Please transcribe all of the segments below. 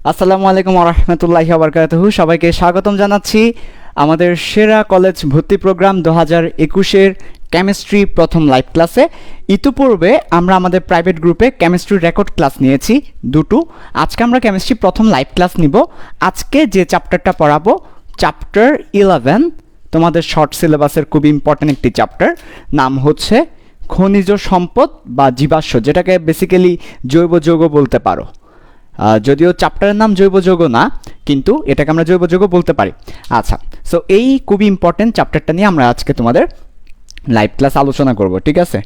আসসালামু আলাইকুম ওয়া রাহমাতুল্লাহি ওয়া বারাকাতুহু। সবাইকে স্বাগতম জানাচ্ছি আমাদের সেরা কলেজ ভর্তি প্রোগ্রাম 2021-এর কেমিস্ট্রি প্রথম লাইভ ক্লাসে। ইতিপূর্বে আমরা আমাদের প্রাইভেট গ্রুপে কেমিস্ট্রি রেকর্ড ক্লাস নিয়েছি দুটো। আজকে আমরা কেমিস্ট্রি প্রথম লাইভ ক্লাস নিব। আজকে যে চ্যাপ্টারটা পড়াবো চ্যাপ্টার 11, তোমাদের শর্ট সিলেবাসের খুব ইম্পর্ট্যান্ট একটি চ্যাপ্টার, নাম হচ্ছে খনিজ সম্পদ বা জীবাশ্ম, যেটাকে বেসিক্যালি জৈব যৌগ বলতে পারো। যদিও চ্যাপ্টারের নাম জৈব যৌগ না, কিন্তু এটাকে আমরা জৈব যৌগ বলতে পারি। আচ্ছা, সো এই খুবই ইম্পর্টেন্ট চ্যাপ্টারটা নিয়ে আমরা আজকে তোমাদের লাইভ ক্লাস আলোচনা করব, ঠিক আছে?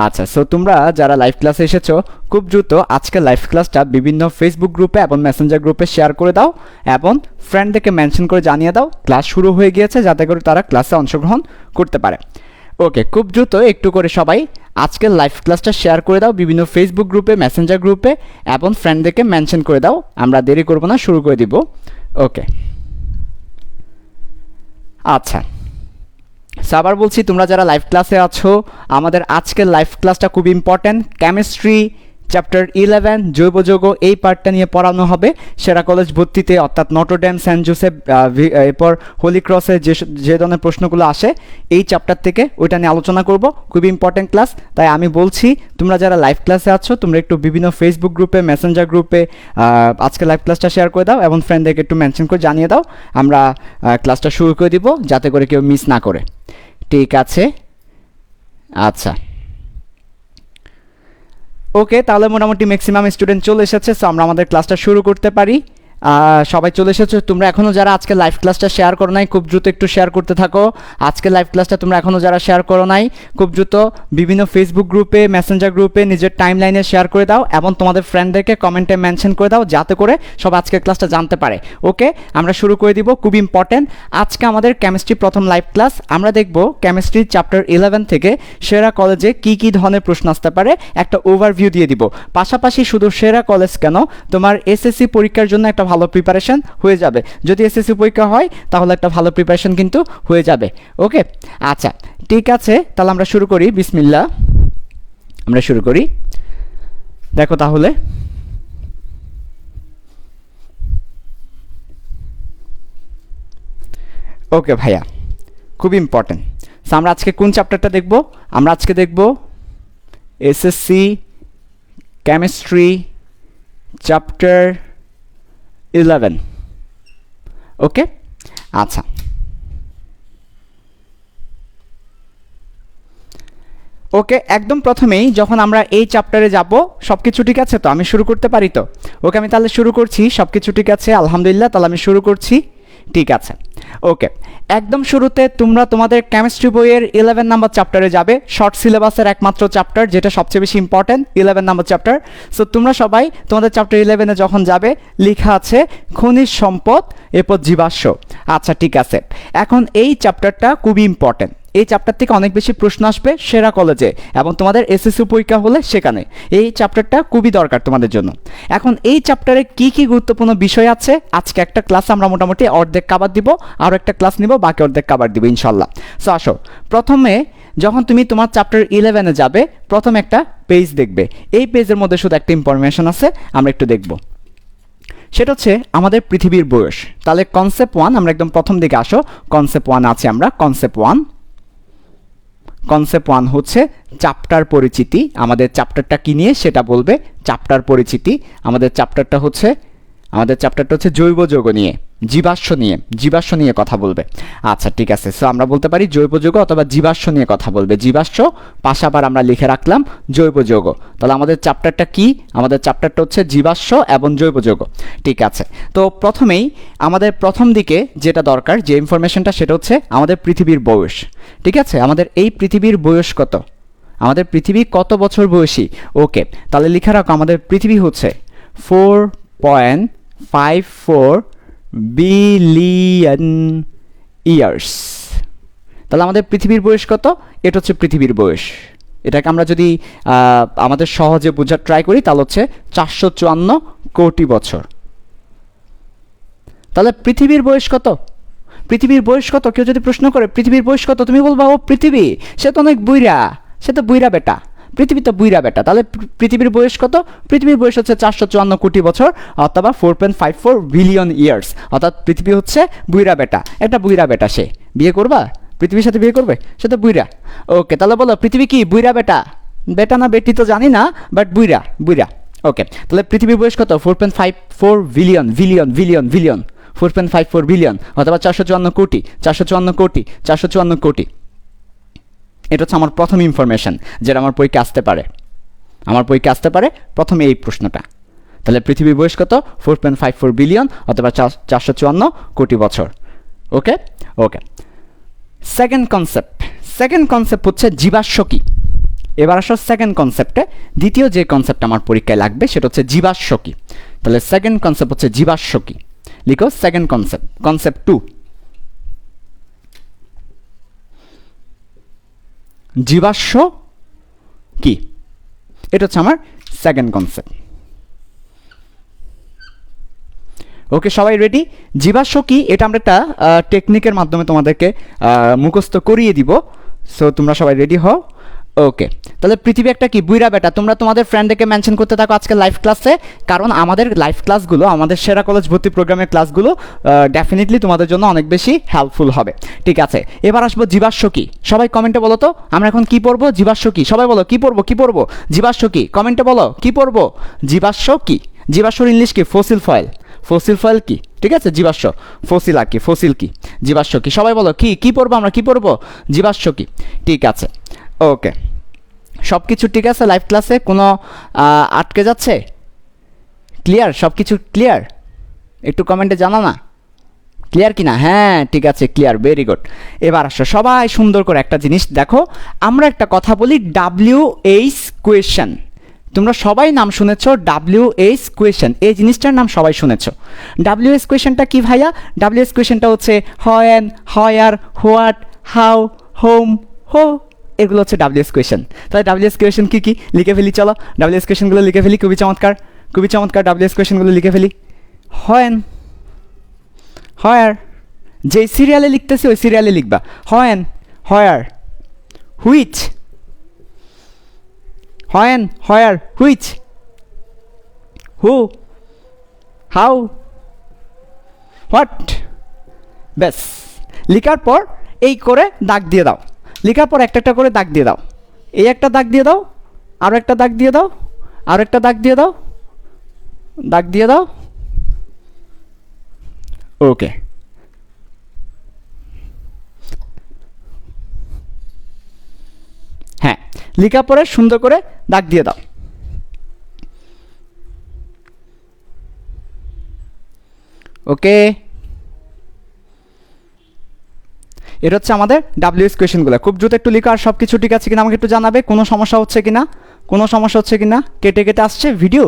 আচ্ছা, সো তোমরা যারা লাইভ ক্লাসে এসেছো খুব দ্রুত আজকে লাইভ ক্লাসটা বিভিন্ন ফেসবুক গ্রুপে এবং মেসেঞ্জার গ্রুপে শেয়ার করে দাও এবং ফ্রেন্ডদেরকে মেনশন করে জানিয়ে দাও ক্লাস শুরু হয়ে গিয়েছে, যাতে করে তারা ক্লাসে অংশগ্রহণ করতে পারে। ওকে, খুব দ্রুত একটু করে সবাই আজকের লাইভ ক্লাসটা শেয়ার করে দাও বিভিন্ন ফেসবুক গ্রুপে, মেসেঞ্জার গ্রুপে এবং ফ্রেন্ডদেরকে মেনশন করে দাও। আমরা দেরি করব না, শুরু করে দিব। ওকে, আচ্ছা, আবার বলছি, তোমরা যারা লাইভ ক্লাসে আছো, আমাদের আজকের লাইভ ক্লাসটা খুব ইম্পর্ট্যান্ট। কেমিস্ট্রি চ্যাপ্টার 11 জৈব যৌগ, এই পার্টটা নিয়ে পড়ানো হবে সেরা কলেজ ভর্তিতে, অর্থাৎ নটরডেম, সেন্ট জোসেফ, এরপর হোলি ক্রসে যে ধরনের প্রশ্নগুলো আসে এই চ্যাপ্টার থেকে ওইটা নিয়ে আলোচনা করব। খুবই ইম্পর্ট্যান্ট ক্লাস, তাই আমি বলছি তোমরা যারা লাইভ ক্লাসে আছো তোমরা একটু বিভিন্ন ফেসবুক গ্রুপে, মেসেঞ্জার গ্রুপে আজকে লাইভ ক্লাসটা শেয়ার করে দাও এবং ফ্রেন্ডদেরকে একটু মেনশন করে জানিয়ে দাও। আমরা ক্লাসটা শুরু করে দিব যাতে করে কেউ মিস না করে, ঠিক আছে? আচ্ছা, ওকে, তাহলে মোটামুটি ম্যাক্সিমাম স্টুডেন্ট চলে এসেছে, সো আমরা আমাদের ক্লাসটা শুরু করতে পারি। সবাই চলে এসেছো। তোমরা এখনও যারা আজকে লাইভ ক্লাসটা শেয়ার করো নাই, খুব দ্রুত একটু শেয়ার করতে থাকো। আজকে লাইভ ক্লাসটা তোমরা এখনও যারা শেয়ার করো নাই, খুব দ্রুত বিভিন্ন ফেসবুক গ্রুপে, মেসেঞ্জার গ্রুপে, নিজের টাইম লাইনে শেয়ার করে দাও এবং তোমাদের ফ্রেন্ডদেরকে কমেন্টে মেনশন করে দাও, যাতে করে সব আজকের ক্লাসটা জানতে পারে। ওকে, আমরা শুরু করে দিব। খুব ইম্পর্টেন্ট আজকে আমাদের কেমিস্ট্রি প্রথম লাইভ ক্লাস। আমরা দেখব কেমিস্ট্রি চ্যাপ্টার 11 থেকে সেরা কলেজে কি কি ধরনের প্রশ্ন আসতে পারে, একটা ওভারভিউ দিয়ে দিব। পাশাপাশি শুধু সেরা কলেজ কেন, তোমার এসএসসি পরীক্ষার জন্য একটা ভালো প্রিপারেশন হয়ে যাবে। যদি এসএসসি পরীক্ষা হয় তাহলে একটা ভালো প্রিপারেশন কিন্তু হয়ে যাবে। ওকে, আচ্ছা, ঠিক আছে, তাহলে আমরা শুরু করি। বিসমিল্লাহ, আমরা শুরু করি। দেখো তাহলে, ওকে ভাইয়া, খুব ইম্পর্টেন্ট। আমরা আজকে কোন চ্যাপ্টারটা দেখব? আমরা আজকে দেখব এসএসসি কেমিস্ট্রি চ্যাপ্টার 11। ওকে, আচ্ছা, ওকে, একদম প্রথমেই যখন আমরা এই চ্যাপ্টারে যাব, সব কিছু ঠিক আছে তো? আমি শুরু করতে পারি তো? ওকে, আমি তাহলে শুরু করছি। সব কিছু ঠিক আছে, আলহামদুলিল্লাহ, তাহলে আমি শুরু করছি। ঠিক আছে, ওকে, একদম শুরুতে তোমরা তোমাদের কেমিস্ট্রি বইয়ের 11 নম্বর চ্যাপ্টারে যাবে, শর্ট সিলেবাসের একমাত্র চ্যাপ্টার, যেটা সবচেয়ে বেশি ইম্পর্টেন্ট, 11 নম্বর চ্যাপ্টার। সো তোমরা সবাই তোমাদের চ্যাপ্টার 11-এ যখন যাবে, লেখা আছে খনিজ সম্পদ, এরপর জীবাশ্ম। আচ্ছা, ঠিক আছে, এখন এই চ্যাপ্টারটা খুবই ইম্পর্টেন্ট। এই চ্যাপ্টার থেকে অনেক বেশি প্রশ্ন আসবে সেরা কলেজে এবং তোমাদের এসএসসি পরীক্ষা হলে সেখানে এই চ্যাপ্টারটা খুবই দরকার তোমাদের জন্য। এখন এই চ্যাপ্টারে কি কি গুরুত্বপূর্ণ বিষয় আছে, আজকে একটা ক্লাস আমরা মোটামুটি অর্ধেক কাভার দিব, আরও একটা ক্লাস নিব, বাকি অর্ধেক কাভার দিব ইনশাল্লাহ। সো আসো, প্রথমে যখন তুমি তোমার চ্যাপ্টার 11-এ যাবে, প্রথম একটা পেজ দেখবে। এই পেজের মধ্যে শুধু একটা ইনফরমেশন আছে, আমরা একটু দেখব। সেটা হচ্ছে আমাদের পৃথিবীর বয়স। তাহলে কনসেপ্ট 1, আমরা একদম প্রথম দিকে আসো, কনসেপ্ট 1 আছে। আমরা কনসেপ্ট 1 হচ্ছে চ্যাপ্টার পরিচিতি। আমাদের চ্যাপ্টারটা কি নিয়ে সেটা বলবে, চ্যাপ্টার পরিচিতি। আমাদের চ্যাপ্টারটা হচ্ছে জৈব যৌগ নিয়ে, জীবাশ্ম নিয়ে কথা বলবে। আচ্ছা, ঠিক আছে, সো আমরা বলতে পারি জৈব যৌগ অথবা জীবাশ্ম নিয়ে কথা বলবে। জীবাশ্ম পাশাপাশি আমরা লিখে রাখলাম জৈব যৌগ। তাহলে আমাদের চ্যাপ্টারটা কি? আমাদের চ্যাপ্টারটা হচ্ছে জীবাশ্ম এবং জৈব যৌগ। ঠিক আছে, তো প্রথমেই আমাদের প্রথম দিকে যেটা দরকার, যে ইনফরমেশনটা, সেটা হচ্ছে আমাদের পৃথিবীর বয়স। ঠিক আছে, আমাদের এই পৃথিবীর বয়স কত? আমাদের পৃথিবী কত বছর বয়সী? ওকে, তাহলে লিখে রাখো আমাদের পৃথিবী হচ্ছে 4.54 বিলিয়ন ইয়ার্স। তাহলে আমাদের পৃথিবীর বয়স কত? এটা হচ্ছে পৃথিবীর বয়স। এটাকে আমরা যদি আমাদের সহজে বোঝার ট্রাই করি, তাহলে হচ্ছে 454 কোটি বছর। তাহলে পৃথিবীর বয়স কত? পৃথিবীর বয়স কত? কেউ যদি প্রশ্ন করে পৃথিবীর বয়স কত, তুমি বলবা ও পৃথিবী, সে তো অনেক বুইরা, সে তো বুইরা বেটা, পৃথিবী তো বুইরা বেটা, তাহলে পৃথিবীর বয়স কত? পৃথিবীর বয়স হচ্ছে 454 কোটি বছর অথবা 4.54 বিলিয়ন ইয়ার্স। অর্থাৎ পৃথিবী হচ্ছে বুইরা বেটা, একটা বুইরা বেটা। সে বিয়ে করবা? পৃথিবীর সাথে বিয়ে করবে? সে তো বুইরা। ওকে, তাহলে বলো পৃথিবী কি বুইরা বেটা? বেটা না বেটি তো জানি না, বাট বুইরা, বুইরা। ওকে, তাহলে পৃথিবীর বয়স কত? 4.54 billion, billion, billion, billion, 4.54 billion অথবা 454 কোটি, 454 কোটি, 454 কোটি। এটা হচ্ছে আমার প্রথম ইনফরমেশন যেটা আমার পরীক্ষা আসতে পারে, আমার পরীক্ষা আসতে পারে প্রথমে এই প্রশ্নটা। তাহলে পৃথিবীর বয়স কত? 4.54 বিলিয়ন অথবা 454 কোটি বছর। ওকে ওকে, সেকেন্ড কনসেপ্ট হচ্ছে জীবাশ্ম কি। এবার আসো সেকেন্ড কনসেপ্টে। দ্বিতীয় যে কনসেপ্ট আমার পরীক্ষায় লাগবে সেটা হচ্ছে জীবাশ্ম কি। তাহলে সেকেন্ড কনসেপ্ট হচ্ছে জীবাশ্ম কি। লিখো সেকেন্ড কনসেপ্ট 2, জীবাশ্ম কি। এটা হচ্ছে আমার সেকেন্ড কনসেপ্ট। ওকে, সবাই রেডি? জীবাশ্ম কি এটা আমরা একটা টেকনিকের মাধ্যমে তোমাদেরকে মুখস্থ করিয়ে দিব। সো তোমরা সবাই রেডি হও। ওকে, তাহলে পৃথিবী একটা কি বুইরা বেটা। তোমরা তোমাদের ফ্রেন্ডদেরকে মেনশন করতে থাকো আজকে লাইভ ক্লাসে, কারণ আমাদের লাইভ ক্লাসগুলো, আমাদের সেরা কলেজ ভর্তি প্রোগ্রামের ক্লাসগুলো ডেফিনেটলি তোমাদের জন্য অনেক বেশি হেল্পফুল হবে। ঠিক আছে, এবার আসবো জীবাশ্ম কি। সবাই কমেন্টে বলো তো আমরা এখন কি পড়বো? জীবাশ্ম কি। সবাই বলো কি পড়বো, কি পড়বো? জীবাশ্ম কি। কমেন্টে বলো কি পড়বো? জীবাশ্ম কি। জীবাশ্মর ইংলিশ কি? Fossil foil. ফসিল ফয়েল কি? ঠিক আছে, জীবাশ্ম। ফসিল আর কি, ফসিল কি, জীবাশ্ম কি। সবাই বলো কি কি পড়বো আমরা, কি পড়বো? জীবাশ্ম কি। ঠিক আছে, ওকে, সব কিছু ঠিক আছে লাইভ ক্লাসে? কোনো আটকে যাচ্ছে? ক্লিয়ার? সব কিছু ক্লিয়ার? একটু কমেন্টে জানা না ক্লিয়ার কি না। হ্যাঁ ঠিক আছে, ক্লিয়ার, ভেরি গুড। এবার আসো সবাই সুন্দর করে একটা জিনিস দেখো। আমরা একটা কথা বলি WH কোয়েশ্চেন। তোমরা সবাই নাম শুনেছ WH কোয়েশ্চেন, এই জিনিসটার নাম সবাই শুনেছ। WH কোয়েশ্চেনটা কি ভাইয়া? WH কোয়েশ্চেনটা হচ্ছে when, where, what, how, home, হো, এগুলো হচ্ছে WH কোয়েশ্চেন। তাহলে WH কোয়েশ্চেন কী কী লিখে ফেলি, চলো WH কোয়েশ্চেনগুলো লিখে ফেলি। খুবই চমৎকার, খুবই চমৎকার। WH কোয়েশ্চেনগুলো লিখে ফেলি। হোয়েন, হোয়ার, যেই সিরিয়ালে লিখতেছি ওই সিরিয়ালে লিখবা। When, where, which, when, where, which, who, how, what. ব্যাস, লেখার পর এই করে দাগ দিয়ে দাও। লেখার পর একটা একটা করে দাগ দিয়ে দাও। এই একটা দাগ দিয়ে দাও, আরও একটা দাগ দিয়ে দাও, আরও একটা দাগ দিয়ে দাও, দাগ দিয়ে দাও। ওকে, হ্যাঁ, লেখার পরে সুন্দর করে দাগ দিয়ে দাও। ওকে, এটা হচ্ছে আমাদের WH কোয়েশ্চেনগুলো। খুব দ্রুত একটু লিখো। আর সব কিছু ঠিক আছে কিনা আমাকে একটু জানাবে। কোনো সমস্যা হচ্ছে কিনা, কোনো সমস্যা হচ্ছে কিনা। কেটে কেটে আসছে ভিডিও,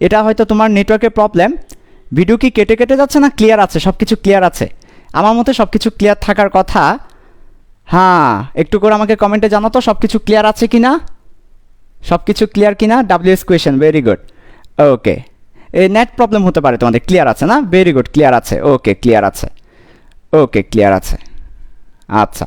এটা হয়তো তোমার নেটওয়ার্কের প্রবলেম। ভিডিও কি কেটে কেটে যাচ্ছে না ক্লিয়ার আছে? সব কিছু ক্লিয়ার আছে আমার মতে, সব কিছু ক্লিয়ার থাকার কথা। হ্যাঁ, একটু করে আমাকে কমেন্টে জানো তো সব কিছু ক্লিয়ার আছে কিনা, সব কিছু ক্লিয়ার কিনা। WH question, very good. Okay, এই নেট প্রবলেম হতে পারে তোমাদের। ক্লিয়ার আছে না? ভেরি গুড, ক্লিয়ার আছে। ওকে, ক্লিয়ার আছে। ওকে, ক্লিয়ার আছে। আচ্ছা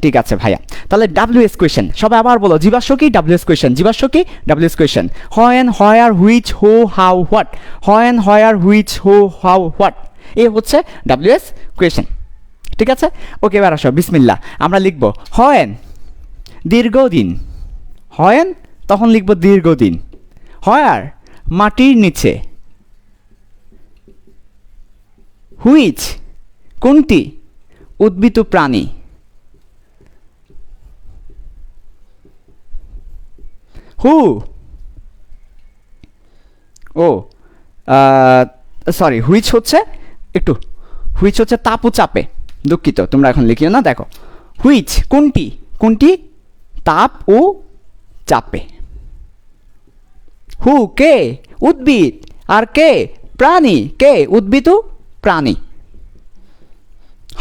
ঠিক আছে ভাইয়া। তাহলে WH কোয়েশ্চেন সবাই আবার বলো। জীবাশ্ম কি? WH question. জীবাশ্ম কি? WH question. When, where, which, who, how, what. হোয়েন, হোয়ার, হুইচ, হু, হাউ, হোয়াট, এ হচ্ছে WH কোয়েশ্চেন। ঠিক আছে, ওকে, এবার আসো বিসমিল্লাহ। আমরা লিখব হোয়েন, দীর্ঘদিন। হোয়েন, তখন লিখব দীর্ঘদিন। হোয়ার, মাটির নিচে। হুইচ, কোনটি? উদ্ভিদ প্রাণী। হু, ও সরি, হুইচ হচ্ছে একটু, হুইচ হচ্ছে তাপ ও চাপে। দুঃখিত, তোমরা এখন লিখিও না। দেখো, হুইচ কোনটি? কোনটি? তাপ ও চাপে। হু কে? উদ্ভিদ। আর কে? প্রাণী। কে? উদ্ভিদ ও প্রাণী।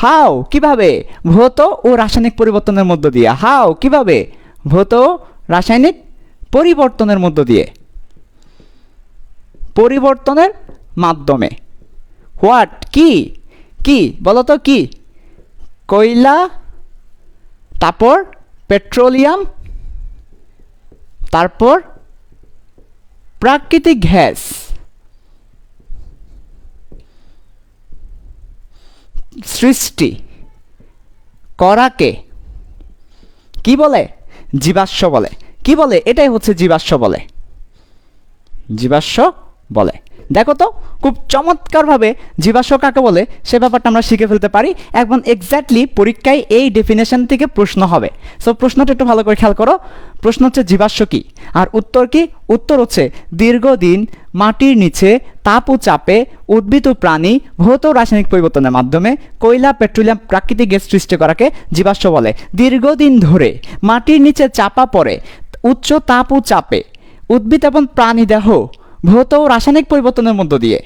হাউ কিভাবে? ভৌত ও রাসায়নিক পরিবর্তনের মধ্য দিয়ে। হাউ কিভাবে? ভৌত ও রাসায়নিক পরিবর্তনের মধ্য দিয়ে, পরিবর্তনের মাধ্যমে। হোয়াট কি? কি বলো তো কি? কয়লা, তারপর পেট্রোলিয়াম, তারপর প্রাকৃতিক গ্যাস সৃষ্টি করাকে কি বলে? জীবাশ্ম বলে। কি বলে? এটাই হচ্ছে জীবাশ্ম বলে। জীবাশ্ম বলে। দেখো তো খুব চমৎকারভাবে জীবাশ্ম কাকে বলে সে ব্যাপারটা আমরা শিখে ফেলতে পারি। একদম এক্স্যাক্টলি পরীক্ষায় এই ডেফিনেশন থেকে প্রশ্ন হবে। সো প্রশ্নটা একটু ভালো করে খেয়াল করো। প্রশ্ন হচ্ছে জীবাশ্ম কি, আর উত্তর কি? উত্তর হচ্ছে দীর্ঘদিন মাটির নিচে তাপ ও চাপে উদ্ভিদ ও প্রাণী ভৌত রাসায়নিক পরিবর্তনের মাধ্যমে কয়লা, পেট্রোলিয়াম, প্রাকৃতিক গ্যাস সৃষ্টি করাকে জীবাশ্ম বলে। দীর্ঘদিন ধরে মাটির নিচে চাপা পড়ে উচ্চ তাপ ও চাপে উদ্ভিদ এবং প্রাণী দেহ ভৌত ও রাসায়নিক পরিবর্তনের মধ্য দিয়ে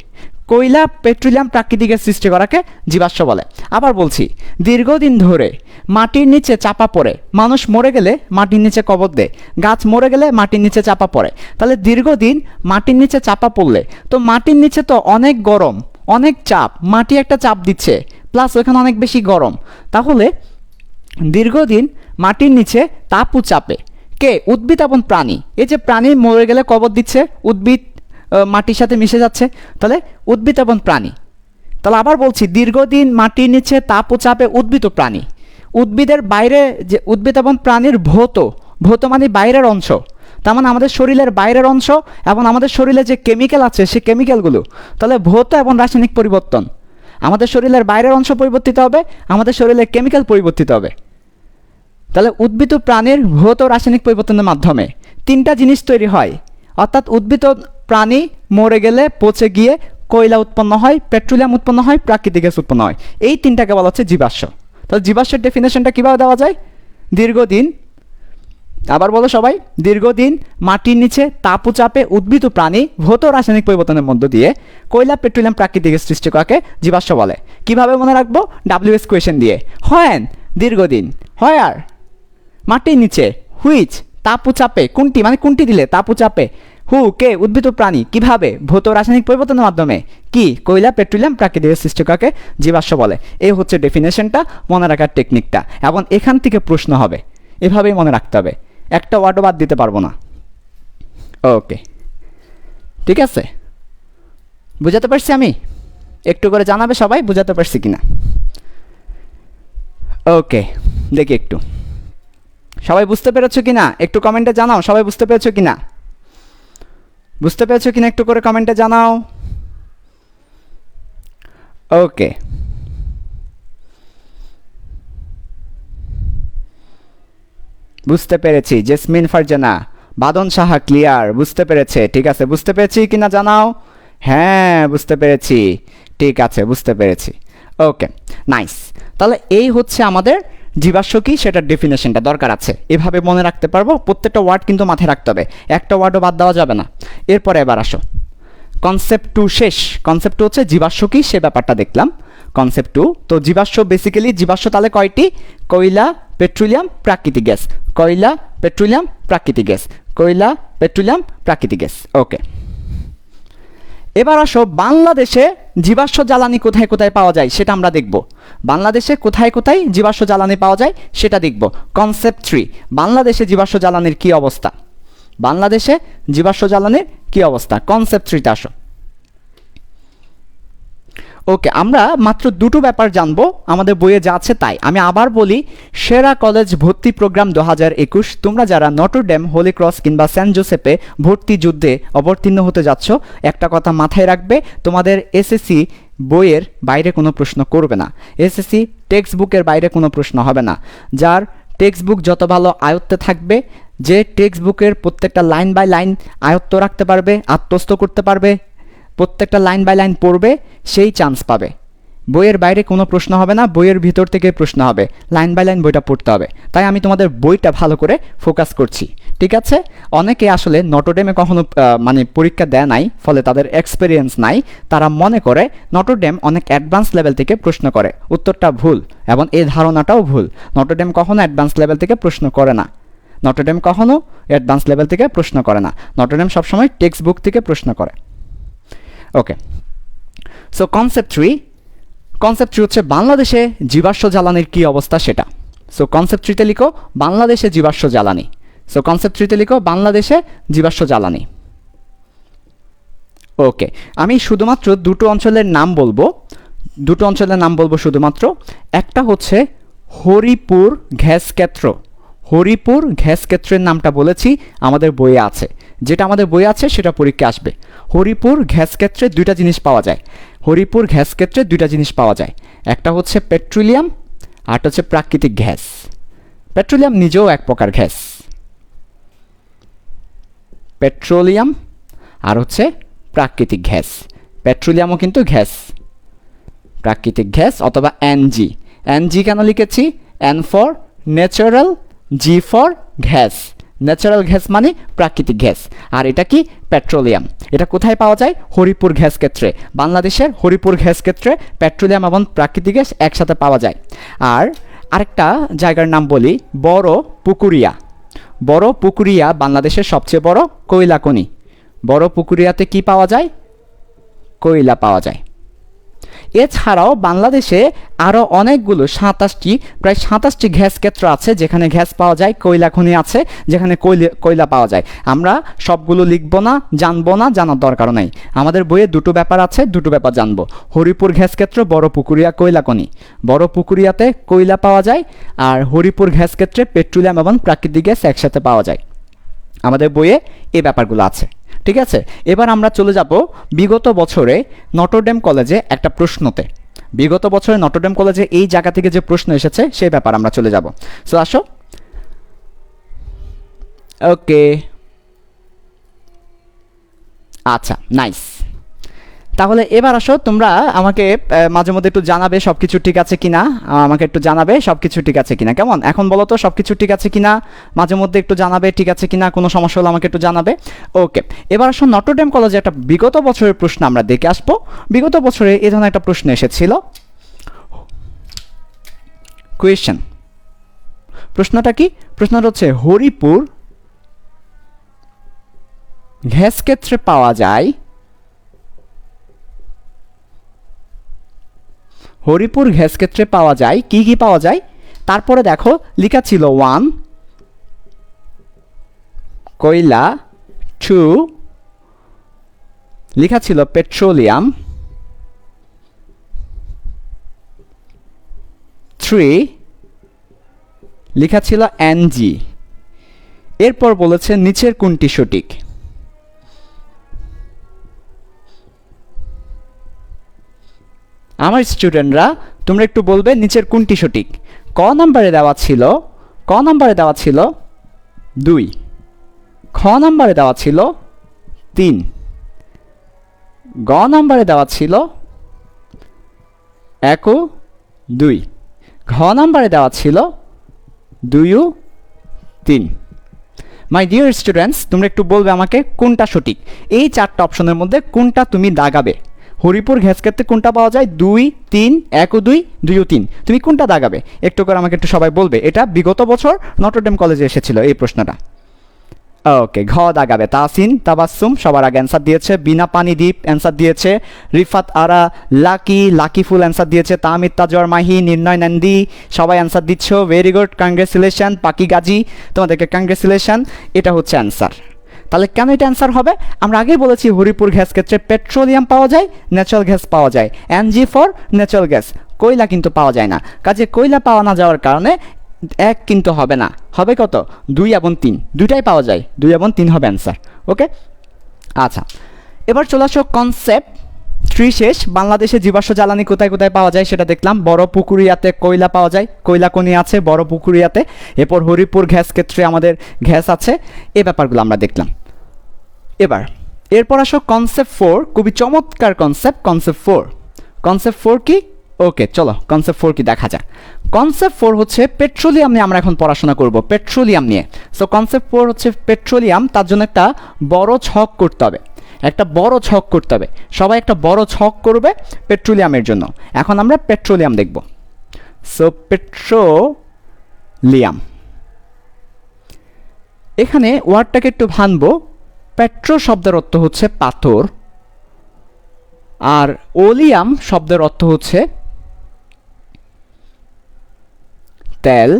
কয়লা, পেট্রোলিয়াম, প্রাকৃতিক গ্যাস সৃষ্টি করাকে জীবাশ্ম বলে। আবার বলছি, দীর্ঘদিন ধরে মাটির নিচে চাপা পড়ে, মানুষ মরে গেলে মাটির নিচে কবর দেয়, গাছ মরে গেলে মাটির নিচে চাপা পড়ে। তাহলে দীর্ঘদিন মাটির নিচে চাপা পড়লে তো মাটির নিচে তো অনেক গরম, অনেক চাপ, মাটি একটা চাপ দিচ্ছে, প্লাস ওখানে অনেক বেশি গরম। তাহলে দীর্ঘদিন মাটির নিচে তাপ ও চাপে কে? উদ্ভিদ এবং প্রাণী। এই যে প্রাণী মরে গেলে কবর দিচ্ছে, উদ্ভিদ মাটির সাথে মিশে যাচ্ছে, তাহলে উদ্ভিদ এবং প্রাণী। তাহলে আবার বলছি, দীর্ঘদিন মাটির নিচে তাপ ও চাপে উদ্ভিদ ও প্রাণী। উদ্ভিদের বাইরে যে উদ্ভিদ এবং প্রাণীর ভৌত, ভৌত মানে বাইরের অংশ, তার মানে আমাদের শরীরের বাইরের অংশ এবং আমাদের শরীরে যে কেমিক্যাল আছে সেই কেমিক্যালগুলো। তাহলে ভৌত এবং রাসায়নিক পরিবর্তন, আমাদের শরীরের বাইরের অংশ পরিবর্তিত হবে, আমাদের শরীরের কেমিক্যাল পরিবর্তিত হবে। তাহলে উদ্ভিদ ও প্রাণীর ভৌত রাসায়নিক পরিবর্তনের মাধ্যমে তিনটা জিনিস তৈরি হয়, অর্থাৎ উদ্ভিদ ও প্রাণী মরে গেলে পচে গিয়ে কয়লা উৎপন্ন হয়, পেট্রোলিয়াম উৎপন্ন হয়, প্রাকৃতিক গ্যাস উৎপন্ন হয়। এই তিনটাকে বলা হচ্ছে জীবাশ্ম। তাহলে জীবাশ্মের ডেফিনেশনটা কীভাবে দেওয়া যায়? দীর্ঘদিন, আবার বলো সবাই, দীর্ঘদিন মাটির নিচে তাপ ও চাপে উদ্ভিদ ও প্রাণী ভৌত রাসায়নিক পরিবর্তনের মধ্য দিয়ে কয়লা, পেট্রোলিয়াম, প্রাকৃতিক গ্যাস সৃষ্টি করাকে জীবাশ্ম বলে। কিভাবে মনে রাখবো? WS কোয়েশ্চেন দিয়ে। হোয়েন, দীর্ঘদিন, হোয়ার, মাটির নিচে, হুইচ, তাপ ও চাপে, কোনটি, মানে কোনটি দিলে তাপ ও চাপে, হু, কে, উদ্ভিদ ও প্রাণী, কিভাবে, ভৌত রাসায়নিক পরিবর্তনের মাধ্যমে, কি, কয়লা, পেট্রোলিয়াম, প্রাকৃতিক গ্যাস সৃষ্টি করাকে জীবাশ্ম বলে। এই হচ্ছে ডেফিনেশনটা, মনে রাখার টেকনিকটা, এবং এখান থেকে প্রশ্ন হবে, এভাবেই মনে রাখতে হবে, একটা ওয়ার্ডও বাদ দিতে পারবো না। ওকে, ঠিক আছে, বুঝাতে পারছি আমি? একটু করে জানাবে সবাই বুঝাতে পারছি কিনা। ওকে, দেখি একটু সবাই বুঝতে পেরেছো কিনা, একটু কমেন্টে জানাও সবাই বুঝতে পেরেছো কিনা। বুঝতে পেরেছো কিনা একটু করে কমেন্টে জানাও। ওকে, বুঝতে পেরেছি। জেসমিন ফারজানা, বাদন সাহা ক্লিয়ার, বুঝতে পেরেছে, ঠিক আছে। বুঝতে পেরেছি কিনা জানাও। হ্যাঁ বুঝতে পেরেছি, ঠিক আছে, বুঝতে পেরেছি। ওকে, নাইস। তাহলে এই হচ্ছে আমাদের জীবাশ্ম কি সেটার ডেফিনেশনটা দরকার আছে, এভাবে মনে রাখতে পারবো। প্রত্যেকটা ওয়ার্ড কিন্তু মাথায় রাখতে হবে, একটা ওয়ার্ডও বাদ দেওয়া যাবে না। এরপরে এবার আসো কনসেপ্ট 2 শেষ। কনসেপ্ট 2 হচ্ছে জীবাশ্ম কি সে ব্যাপারটা দেখলাম। কনসেপ্ট 2, তো জীবাশ্ম বেসিক্যালি জীবাশ্ম তাহলে কয়টি? কয়লা, পেট্রোলিয়াম, প্রাকৃতিক গ্যাস, কয়লা, পেট্রোলিয়াম, প্রাকৃতিক গ্যাস, কয়লা, পেট্রোলিয়াম, প্রাকৃতিক গ্যাস। ওকে, এবার আসো বাংলাদেশে জীবাশ্ম জ্বালানি কোথায় কোথায় পাওয়া যায় সেটা আমরা দেখব। বাংলাদেশে কোথায় কোথায় জীবাশ্ম জ্বালানি পাওয়া যায় সেটা দেখব। কনসেপ্ট 3, বাংলাদেশে জীবাশ্ম জ্বালানির কি অবস্থা? বাংলাদেশে জীবাশ্ম জ্বালানির কি অবস্থা? কনসেপ্ট 3তে আসো। ওকে, আমরা মাত্র দুটো ব্যাপার জানবো, আমাদের বইয়ে যা আছে তাই। আমি আবার বলি, সেরা কলেজ ভর্তি প্রোগ্রাম 2021, তোমরা যারা নটরডেম, হোলি ক্রস কিংবা সেন্ট জোসেফে ভর্তি যুদ্ধে অবতীর্ণ হতে যাচ্ছ, একটা কথা মাথায় রাখবে, তোমাদের এসএসসি বইয়ের বাইরে কোনো প্রশ্ন করবে না, এসএসসি টেক্সট বুকের বাইরে কোনো প্রশ্ন হবে না। যার টেক্সট বুক যত ভালো আয়ত্তে থাকবে, যে টেক্সট বুকের প্রত্যেকটা লাইন বাই লাইন আয়ত্ত রাখতে পারবে, আত্মস্থ করতে পারবে, প্রত্যেকটা লাইন বাই লাইন পড়বে, সেই চান্স পাবে। বইয়ের বাইরে কোনো প্রশ্ন হবে না, বইয়ের ভিতর থেকে প্রশ্ন হবে, লাইন বাই লাইন বইটা পড়তে হবে। তাই আমি তোমাদের বইটা ভালো করে ফোকাস করছি, ঠিক আছে? অনেকে আসলে নটরডেমে কখনো মানে পরীক্ষা দেয় নাই, ফলে তাদের এক্সপিরিয়েন্স নাই, তারা মনে করে নটরডেম অনেক অ্যাডভান্স লেভেল থেকে প্রশ্ন করে। উত্তরটা ভুল, এবং এই ধারণাটাও ভুল। নটরডেম কখনো অ্যাডভান্স লেভেল থেকে প্রশ্ন করে না, নটরডেম কখনো অ্যাডভান্স লেভেল থেকে প্রশ্ন করে না, নটরডেম সবসময় টেক্সট বুক থেকে প্রশ্ন করে। ওকে, সো কনসেপ্ট 3 হচ্ছে বাংলাদেশে জীবাশ্ম জ্বালানির কি অবস্থা সেটা। সো কনসেপ্ট 3তে লিখো বাংলাদেশে জীবাশ্ম জ্বালানি, সো কনসেপ্ট 3 তে লিখো বাংলাদেশে জীবাশ্ম জ্বালানি। ওকে, আমি শুধুমাত্র দুটো অঞ্চলের নাম বলবো শুধুমাত্র। একটা হচ্ছে হরিপুর গ্যাস ক্ষেত্র। হরিপুর গ্যাস ক্ষেত্রের নামটা বলেছি, আমাদের বইয়ে আছে, যেটা আমাদের বইয়ে আছে সেটা পরীক্ষা আসবে। হরিপুর গ্যাস ক্ষেত্রে দুইটা জিনিস পাওয়া যায়। হরিপুর গ্যাস ক্ষেত্রে দুইটা জিনিস পাওয়া যায়, একটা হচ্ছে পেট্রোলিয়াম, আরটা হচ্ছে প্রাকৃতিক গ্যাস। পেট্রোলিয়াম নিজেও এক প্রকার গ্যাস, পেট্রোলিয়াম আর হচ্ছে প্রাকৃতিক গ্যাস। পেট্রোলিয়ামও কিন্তু গ্যাস, প্রাকৃতিক গ্যাস অথবা এনজি। এনজি কেন লিখেছি? N for natural, G for gas. Natural gas মানে প্রাকৃতিক গ্যাস, আর এটা কি? পেট্রোলিয়াম। এটা কোথায় পাওয়া যায়? হরিপুর গ্যাস ক্ষেত্রে। বাংলাদেশের হরিপুর গ্যাস ক্ষেত্রে পেট্রোলিয়াম এবং প্রাকৃতিক গ্যাস একসাথে পাওয়া যায়। আর আরেকটা জায়গার নাম বলি, বড় পুকুরিয়া। বড় পুকুরিয়া বাংলাদেশের সবচেয়ে বড় কয়লা খনি। বড় পুকুরিয়াতে কি পাওয়া যায়? কয়লা পাওয়া যায়। এছাড়াও বাংলাদেশে আরও অনেকগুলো প্রায় 27টি গ্যাস ক্ষেত্র আছে যেখানে গ্যাস পাওয়া যায়, কয়লা খনি আছে যেখানে কয়লা পাওয়া যায়। আমরা সবগুলো লিখবো না, জানবো না, জানার দরকার নাই। আমাদের বইয়ে দুটো ব্যাপার আছে, দুটো ব্যাপার জানবো। হরিপুর গ্যাস ক্ষেত্র, বড় পুকুরিয়া কয়লা খনি। বড় পুকুরিয়াতে কয়লা পাওয়া যায়, আর হরিপুর গ্যাস ক্ষেত্রে পেট্রোলিয়াম এবং প্রাকৃতিক গ্যাস একসাথে পাওয়া যায়। আমাদের বইয়ে এই ব্যাপারগুলো আছে, ঠিক আছে। এবার আমরা চলে যাব বিগত বছরে নটরডেম কলেজে একটা প্রশ্নতে। বিগত বছরে নটরডেম কলেজে এই জায়গা থেকে যে প্রশ্ন এসেছে সেই ব্যাপার আমরা চলে যাব। সো আসো। ওকে, আচ্ছা, নাইস। তাহলে এবার আসো, তোমরা আমাকে মাঝে মধ্যে একটু জানাবে সব কিছু ঠিক আছে কিনা। আমাকে একটু জানাবে সব কিছু ঠিক আছে কিনা। কেমন? এখন বলো তো সব কিছু ঠিক আছে কিনা। মাঝে মধ্যে একটু জানাবে ঠিক আছে কিনা, কোনো সমস্যা হলে আমাকে একটু জানাবে। ওকে, এবার আসো নটরডেম কলেজে একটা বিগত বছরের প্রশ্ন আমরা দেখে আসবো। বিগত বছরে এই ধরনের একটা প্রশ্ন এসেছিল। কোয়েশ্চেন, প্রশ্নটা কি? প্রশ্নটা হচ্ছে হরিপুর গ্যাস ক্ষেত্রে পাওয়া যায়, হরিপুর গ্যাস ক্ষেত্রে পাওয়া যায় কি কি পাওয়া যায়। তারপরে দেখো লেখা ছিল 1 কয়লা, 2 লেখা ছিল পেট্রোলিয়াম, 3 লেখা ছিল এনজি। এরপর বলেছে নিচের কোনটি সঠিক। আমার স্টুডেন্টরা তোমরা একটু বলবে নিচের কোনটি সঠিক। ক নাম্বারে দেওয়া ছিল 2, খ নাম্বারে দেওয়া ছিল 3, গ নাম্বারে দেওয়া ছিল 1 ও 2, ঘ নাম্বারে দেওয়া ছিল 2 ও 3। মাই ডিয়ার স্টুডেন্টস, তোমরা একটু বলবে আমাকে কোনটা সঠিক। এই চারটা অপশনের মধ্যে কোনটা তুমি দাগাবে। হরিপুর গ্যাস ক্ষেত্রে কোনটা পাওয়া যায়? 2, 3, 1 ও 2, 2 ও 3। তুমি কোনটা দাগাবে একটু করে আমাকে একটু সবাই বলবে। এটা বিগত বছর নটরডেম কলেজে এসেছিল এই প্রশ্নটা। ওকে, ঘ দাগাবে। তাসিন, তাবাসসুম সবার আগে অ্যান্সার দিয়েছে। বিনা পানি দ্বীপ অ্যান্সার দিয়েছে। রিফাত আরা, লাকি ফুল অ্যান্সার দিয়েছে। তামিদ তাজওয়ার মাহি, নির্ণয় নন্দী সবাই অ্যান্সার দিচ্ছ। Very good, congratulation. পাকি গাজী, তোমাদেরকে কংগ্রেচুলেশন। এটা হচ্ছে অ্যান্সার। তাহলে কেন এটা অ্যান্সার হবে? আমরা আগেই বলেছি হরিপুর গ্যাস ক্ষেত্রে পেট্রোলিয়াম পাওয়া যায়, ন্যাচারাল গ্যাস পাওয়া যায়। NG for natural gas. কয়লা কিন্তু পাওয়া যায় না, কাজে কয়লা পাওয়া না যাওয়ার কারণে 1 কিন্তু হবে না, হবে কত? 2 এবং 3, দুইটাই পাওয়া যায়। 2 এবং 3 হবে অ্যান্সার। ওকে, আচ্ছা, এবার চলে আসো কনসেপ্ট 3 শেষ। বাংলাদেশে জীবাশ্ম জ্বালানি কোথায় কোথায় পাওয়া যায় সেটা দেখলাম। বড় পুকুরিয়াতে কয়লা পাওয়া যায়, কয়লা খনি আছে বড় পুকুরিয়াতে। এরপর হরিপুর গ্যাস ক্ষেত্রে আমাদের গ্যাস আছে, এই ব্যাপারগুলো আমরা দেখলাম। এরপর আসো কনসেপ্ট 4, খুবই চমৎকার কনসেপ্ট। কনসেপ্ট 4 কি? ওকে, চলো কনসেপ্ট 4 কি দেখা যাক। কনসেপ্ট 4 হচ্ছে পেট্রোলিয়াম নিয়ে আমরা এখন পড়াশোনা করব, পেট্রোলিয়াম নিয়ে। সো কনসেপ্ট 4 হচ্ছে পেট্রোলিয়াম, তার জন্য একটা বড় ছক করতে হবে। সবাই একটা বড় ছক করবে পেট্রোলিয়ামের জন্য। এখন আমরা পেট্রোলিয়াম দেখব। সো পেট্রোলিয়াম, এখানে ওয়ার্ডটাকে একটু ভাঙবো। পেট্রো শব্দের অর্থ হচ্ছে পাথর, আর ওলিয়াম শব্দের অর্থ হচ্ছে তেল।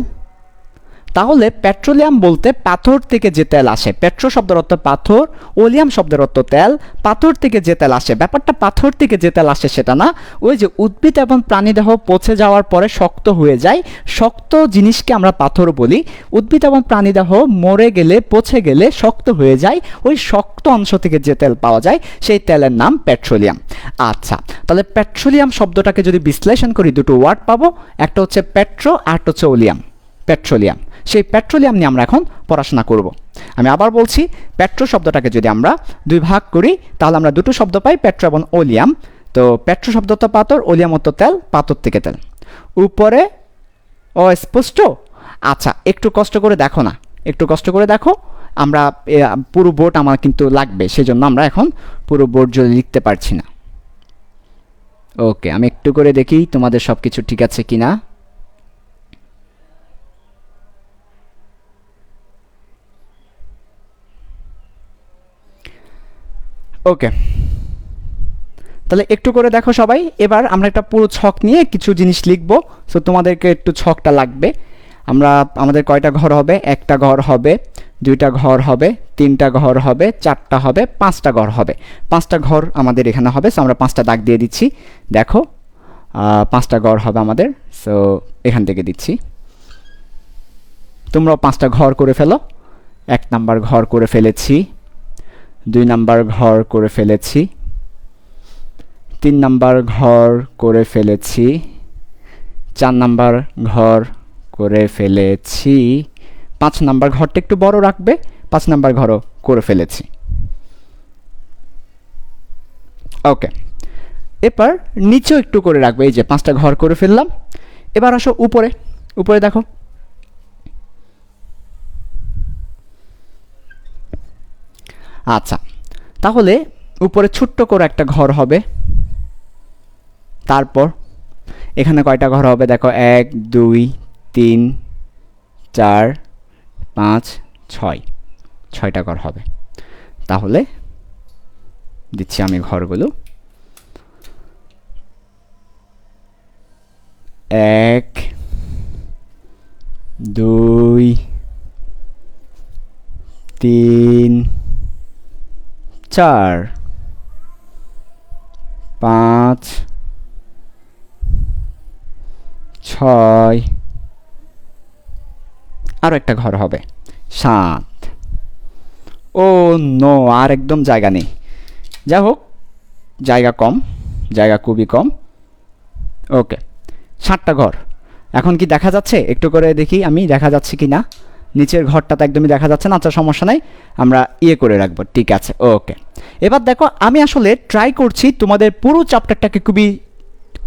তাহলে পেট্রোলিয়াম বলতে পাথর থেকে যে তেল আসে, পেট্রো শব্দের অর্থ পাথর, ওলিয়াম শব্দের অর্থ তেল, পাথর থেকে যে তেল আসে, ব্যাপারটা পাথর থেকে যে তেল আসে সেটা না, ওই যে উদ্ভিদ এবং প্রাণীদেহ পচে যাওয়ার পরে শক্ত হয়ে যায়, শক্ত জিনিসকে আমরা পাথর বলি। উদ্ভিদ এবং প্রাণীদেহ মরে গেলে পচে গেলে শক্ত হয়ে যায়, ওই শক্ত অংশ থেকে যে তেল পাওয়া যায় সেই তেলের নাম পেট্রোলিয়াম। আচ্ছা, তাহলে পেট্রোলিয়াম শব্দটাকে যদি বিশ্লেষণ করি দুটো ওয়ার্ড পাবো, একটা হচ্ছে পেট্রো আর একটা হচ্ছে ওলিয়াম। পেট্রোলিয়াম, সেই পেট্রোলিয়াম নিয়ে আমরা এখন পড়াশোনা করব। আমি আবার বলছি, পেট্রো শব্দটাকে যদি আমরা দুই ভাগ করি তাহলে আমরা দুটো শব্দ পাই, পেট্রো এবং ওলিয়াম। তো পেট্রো শব্দ তো পাথর, ওলিয়াম তো তেল, পাথর থেকে তেল। উপরে অস্পষ্ট? আচ্ছা, একটু কষ্ট করে দেখো না, একটু কষ্ট করে দেখো। আমরা পুরো বোর্ড আমার কিন্তু লাগবে, সেজন্য আমরা এখন পুরো বোর্ড যদি লিখতে পারছি না। ওকে, আমি একটু করে দেখি তোমাদের সব কিছু ঠিক আছে কিনা। ওকে, তাহলে একটু করে দেখো সবাই। এবার আমরা একটা পুরো ছক নিয়ে কিছু জিনিস লিখব। সো তোমাদেরকে একটু ছকটা লাগবে। আমাদের কয়টা ঘর হবে? একটা ঘর হবে, দুইটা ঘর হবে, তিনটা ঘর হবে, চারটা হবে, পাঁচটা ঘর হবে। পাঁচটা ঘর আমাদের এখানে হবে। সো আমরা পাঁচটা দাগ দিয়ে দিচ্ছি। দেখো, পাঁচটা ঘর হবে আমাদের। সো এখান থেকে দিচ্ছি, তোমরাও পাঁচটা ঘর করে ফেলো। এক নাম্বার ঘর করে ফেলেছি, দুই নাম্বার ঘর করে ফেলেছি, তিন নাম্বার ঘর করে ফেলেছি, চার নাম্বার ঘর করে ফেলেছি, পাঁচ নাম্বার ঘরটা একটু বড় রাখবে, পাঁচ নাম্বার ঘরও করে ফেলেছি। ওকে, এবার নিচেও একটু করে রাখবে। এই যে পাঁচটা ঘর করে ফেললাম। এবার আসো উপরে, উপরে দেখো। আচ্ছা, তাহলে উপরে ছোট্ট করে একটা ঘর হবে। তারপর এখানে কয়টা ঘর হবে দেখো? 1 2 3 4 5 6, 6টা ঘর হবে। তাহলে দিচ্ছি আমি ঘরগুলো। 1 2 3 4 5 6, আরও একটা ঘর হবে 7। ও নো, আর একদম জায়গা নেই। যাই হোক, জায়গা কম, জায়গা খুবই কম। ওকে, 7টা ঘর। এখন কি দেখা যাচ্ছে? একটু করে দেখি আমি, দেখা যাচ্ছে কি না। নিচের ঘরটা তো একদমই দেখা যাচ্ছে না। আচ্ছা, সমস্যা নাই, আমরা করে রাখবো। ঠিক আছে, ওকে। এবার দেখো, আমি আসলে ট্রাই করছি তোমাদের পুরো চ্যাপ্টারটাকে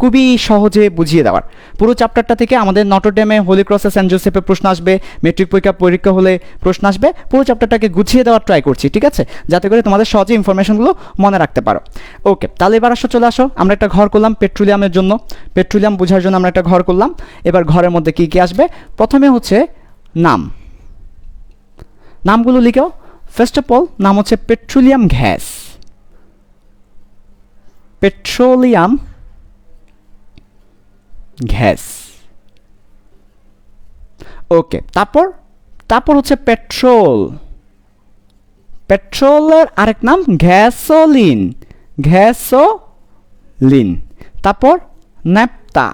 খুবই সহজে বুঝিয়ে দেওয়ার। পুরো চ্যাপ্টারটা থেকে আমাদের নটরডেমে, হোলি ক্রসে, সেন্ট জোসেফে প্রশ্ন আসবে, মেট্রিক পরীক্ষা হলে প্রশ্ন আসবে। পুরো চ্যাপ্টারটাকে গুছিয়ে দেওয়ার ট্রাই করছি, ঠিক আছে, যাতে করে তোমাদের সহজে ইনফরমেশনগুলো মনে রাখতে পারো। ওকে, তাহলে এবার চলে আসো। আমরা একটা ঘর করলাম পেট্রোলিয়ামের জন্য, পেট্রোলিয়াম বোঝার জন্য আমরা একটা ঘর করলাম। এবার ঘরের মধ্যে কি কি আসবে? প্রথমে হচ্ছে নাম, নামগুলো লিখো। ফার্স্ট অফ অল নাম হচ্ছে পেট্রোলিয়াম গ্যাস, পেট্রোলিয়াম গ্যাস। ওকে, তারপর হচ্ছে পেট্রোল, পেট্রোলের আরেক নাম গ্যাসোলিন, গ্যাসোলিন। তারপর ন্যাপথা,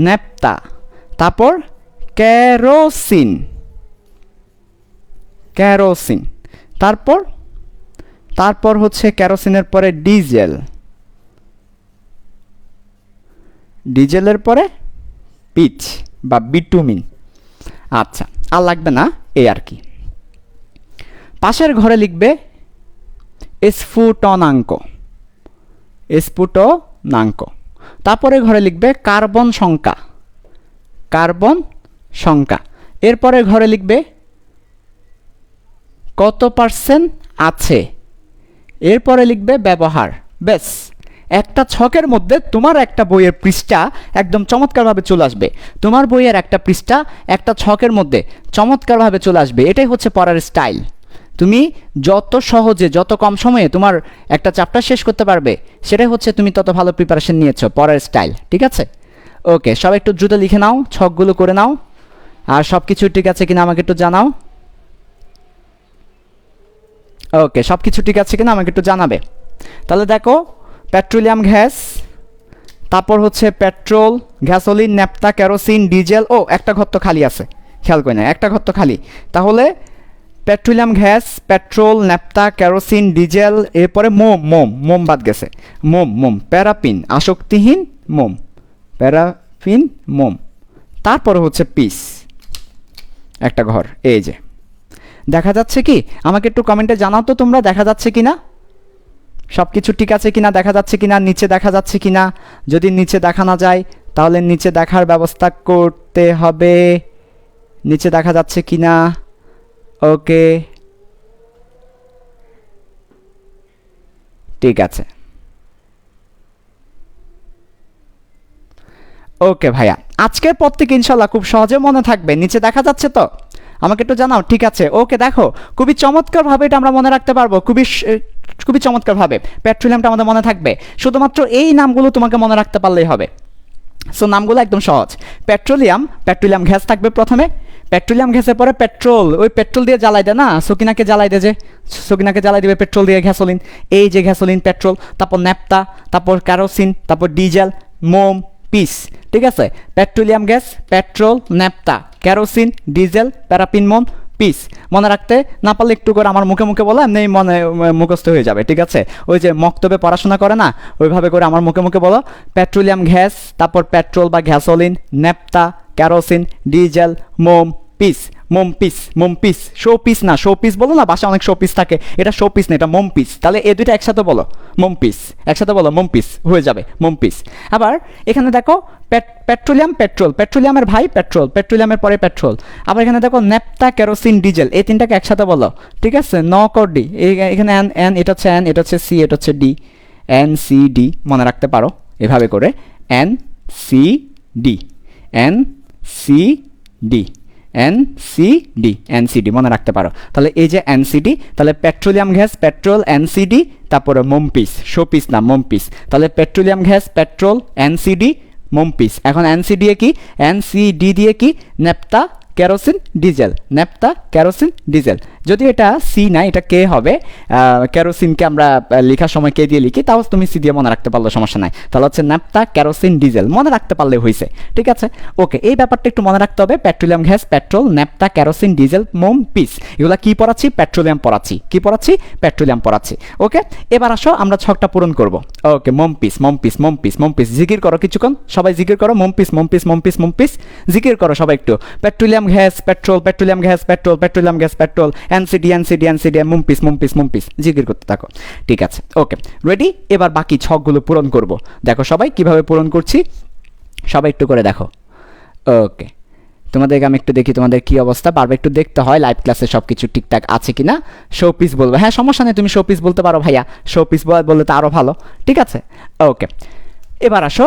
ন্যাপথা। তারপর কেরোসিন, কেরোসিন। তারপর হচ্ছে কেরোসিনের পরে ডিজেল, ডিজেলের পরে পিচ বা বিটুমিন। আচ্ছা, আর লাগবে না, এই আর কি। পাশের ঘরে লিখবে স্ফুটনাঙ্ক, স্ফুটনাঙ্ক। তারপরে ঘরে লিখবে কার্বন সংখ্যা, কার্বন সংখ্যা। এরপরে ঘরে লিখবে কত পার্সেন্ট আছে। এরপরে লিখবে ব্যবহার। ব্যাস, একটা ছকের মধ্যে তোমার একটা বইয়ের পৃষ্ঠা একদম চমৎকারভাবে চলে আসবে। তোমার বইয়ের একটা পৃষ্ঠা একটা ছকের মধ্যে চমৎকারভাবে চলে আসবে। এটাই হচ্ছে পড়ার স্টাইল। তুমি যত সহজে, যত কম সময়ে তোমার একটা চ্যাপ্টার শেষ করতে পারবে, সেটাই হচ্ছে তুমি তত ভালো প্রিপারেশন নিয়েছো, পড়ার স্টাইল। ঠিক আছে, ওকে, সবাই একটু দ্রুত লিখে নাও, ছকগুলো করে নাও। আর সব কিছু ঠিক আছে কিনা আমাকে একটু জানাও। ওকে, সব কিছু ঠিক আছে কিনা আমাকে একটু জানাবে। তাহলে দেখো পেট্রোলিয়াম গ্যাস, তারপর হচ্ছে petrol, gasoline, naphtha, kerosene, diesel. ও একটা ঘর তো খালি আছে, খেয়াল করি না, একটা ঘর তো খালি। তাহলে petroleum gas, petrol, naphtha, kerosene, diesel, এরপরে মোম বাদ গেছে। মোম, প্যারাফিন, আসক্তিহীন মোম, প্যারাফিন মোম। তারপরে হচ্ছে পিস, একটা ঘর। এই যে দেখা যাচ্ছে কি, আমাকে একটু কমেন্টে জানাও তো তোমরা, দেখা যাচ্ছে কি না, সব কিছু ঠিক আছে কিনা, দেখা যাচ্ছে কিনা, নিচে দেখা যাচ্ছে কিনা। যদি নিচে দেখা না যায় তাহলে নিচে দেখার ব্যবস্থা করতে হবে। নিচে দেখা যাচ্ছে কিনা। ওকে, ঠিক আছে। ওকে ভাইয়া, আজকের পর থেকে ইনশাল্লাহ খুব সহজে মনে থাকবে। নিচে দেখা যাচ্ছে তো, আমাকে একটু জানাও। ঠিক আছে, ওকে। দেখো খুবই চমৎকারভাবে এটা আমরা মনে রাখতে পারবো, খুবই চমৎকারভাবে পেট্রোলিয়ামটা আমাদের মনে থাকবে। শুধুমাত্র এই নামগুলো তোমাকে মনে রাখতে পারলেই হবে। সো নামগুলো একদম সহজ। পেট্রোলিয়াম গ্যাস থাকবে প্রথমে, পেট্রোলিয়াম গ্যাসের পরে পেট্রোল, ওই পেট্রোল দিয়ে জ্বালাই দেয় না, সকিনাকে জ্বালাই দেয়, যে সকিনাকে জ্বালাই দেবে পেট্রোল দিয়ে, গ্যাসোলিন। এই যে গ্যাসোলিন, পেট্রোল, তারপর ন্যাপথা, তারপর কেরোসিন, তারপর ডিজেল, মোম, পিস। ঠিক আছে, petroleum gas, petrol, naphtha, kerosene, diesel, paraffin, মোম, পিস। মনে রাখতে না পারলে একটু করে আমার মুখে মুখে বলো, এমনি মনে মুখস্থ হয়ে যাবে। ঠিক আছে, ওই যে মক্তবে পড়াশোনা করে না, ওইভাবে করে আমার মুখে মুখে বলো। পেট্রোলিয়াম গ্যাস, তারপর পেট্রোল বা গ্যাসোলিন, ন্যাপথা, কেরোসিন, ডিজেল, মোম, পিস। শো পিস না, শো পিস বলো না, বাসায় অনেক শো পিস থাকে, এটা শো পিস না, এটা মোম পিস। তাহলে এই দুইটা একসাথে বলো, মোম পিস, একসাথে বলো মোম পিস, হয়ে যাবে মোম পিস। আবার এখানে দেখো পেট্রোলিয়ামের ভাই পেট্রোল, পেট্রোলিয়ামের পরে পেট্রোল। আবার এখানে দেখো ন্যাপথা, কেরোসিন, ডিজেল, এই তিনটাকে একসাথে বলো। ঠিক আছে, ন কর ডি, এখানে এন, এটা হচ্ছে এন, এটা হচ্ছে সি, এটা হচ্ছে ডি, এন সি ডি মনে রাখতে পারো এভাবে করে, N C D, N C D, NCD মনে রাখতে পারো। তাহলে এই যে এনসিডি, তাহলে পেট্রোলিয়াম গ্যাস, পেট্রোল, এনসিডি, তারপরে মোমপিস, শোপিস না মোমপিস। তাহলে পেট্রোলিয়াম গ্যাস, পেট্রোল, এনসিডি, মোমপিস। এখন এনসিডি কি, এনসিডি দিয়ে কি, naphtha, kerosene, diesel, naphtha, kerosene, diesel. যদি এটা সি না, এটা কে হবে, কেরোসিনকে আমরা লেখার সময় কে দিয়ে লিখি, তাও তুমি সি দিয়ে মনে রাখতে পারলে সমস্যা নাই। তাহলে হচ্ছে ন্যাপথা, কেরোসিন, ডিজেল মনে রাখতে পারলে হয়েছে। ঠিক আছে, ওকে, এই ব্যাপারটা একটু মনে রাখতে হবে। Petroleum gas, petrol, naphtha, kerosene, diesel, মোম, পিস। এগুলো কি পড়াচ্ছি, পেট্রোলিয়াম পড়াচ্ছি। কি পড়াচ্ছি, পেট্রোলিয়াম পড়াচ্ছি। ওকে, এবার আসো আমরা ছকটা পূরণ করব। ওকে, মোমপিস, জিকির করো কিছুক্ষণ, সবাই জিকির করো, মোমপিস, জিকির করো সবাই একটু। Petroleum gas, petrol, petroleum gas, petrol, petroleum gas, petrol, এনসিডি, মোমপিস, জিকির করতে থাকো। ঠিক আছে, ওকে, রেডি। এবার বাকি ছকগুলো পূরণ করব। দেখো সবাই কিভাবে পূরণ করছি, সবাই একটু করে দেখো। ওকে, তোমাদেরকে আমি একটু দেখি তোমাদের কি অবস্থা, বারবার একটু দেখতে হয় লাইভ ক্লাসে সব কিছু ঠিকঠাক আছে কিনা। শো পিস বলবো, হ্যাঁ সমস্যা নেই, তুমি শো পিস বলতে পারো ভাইয়া, শো পিস বললে তো আরও ভালো। ঠিক আছে, ওকে, এবার আসো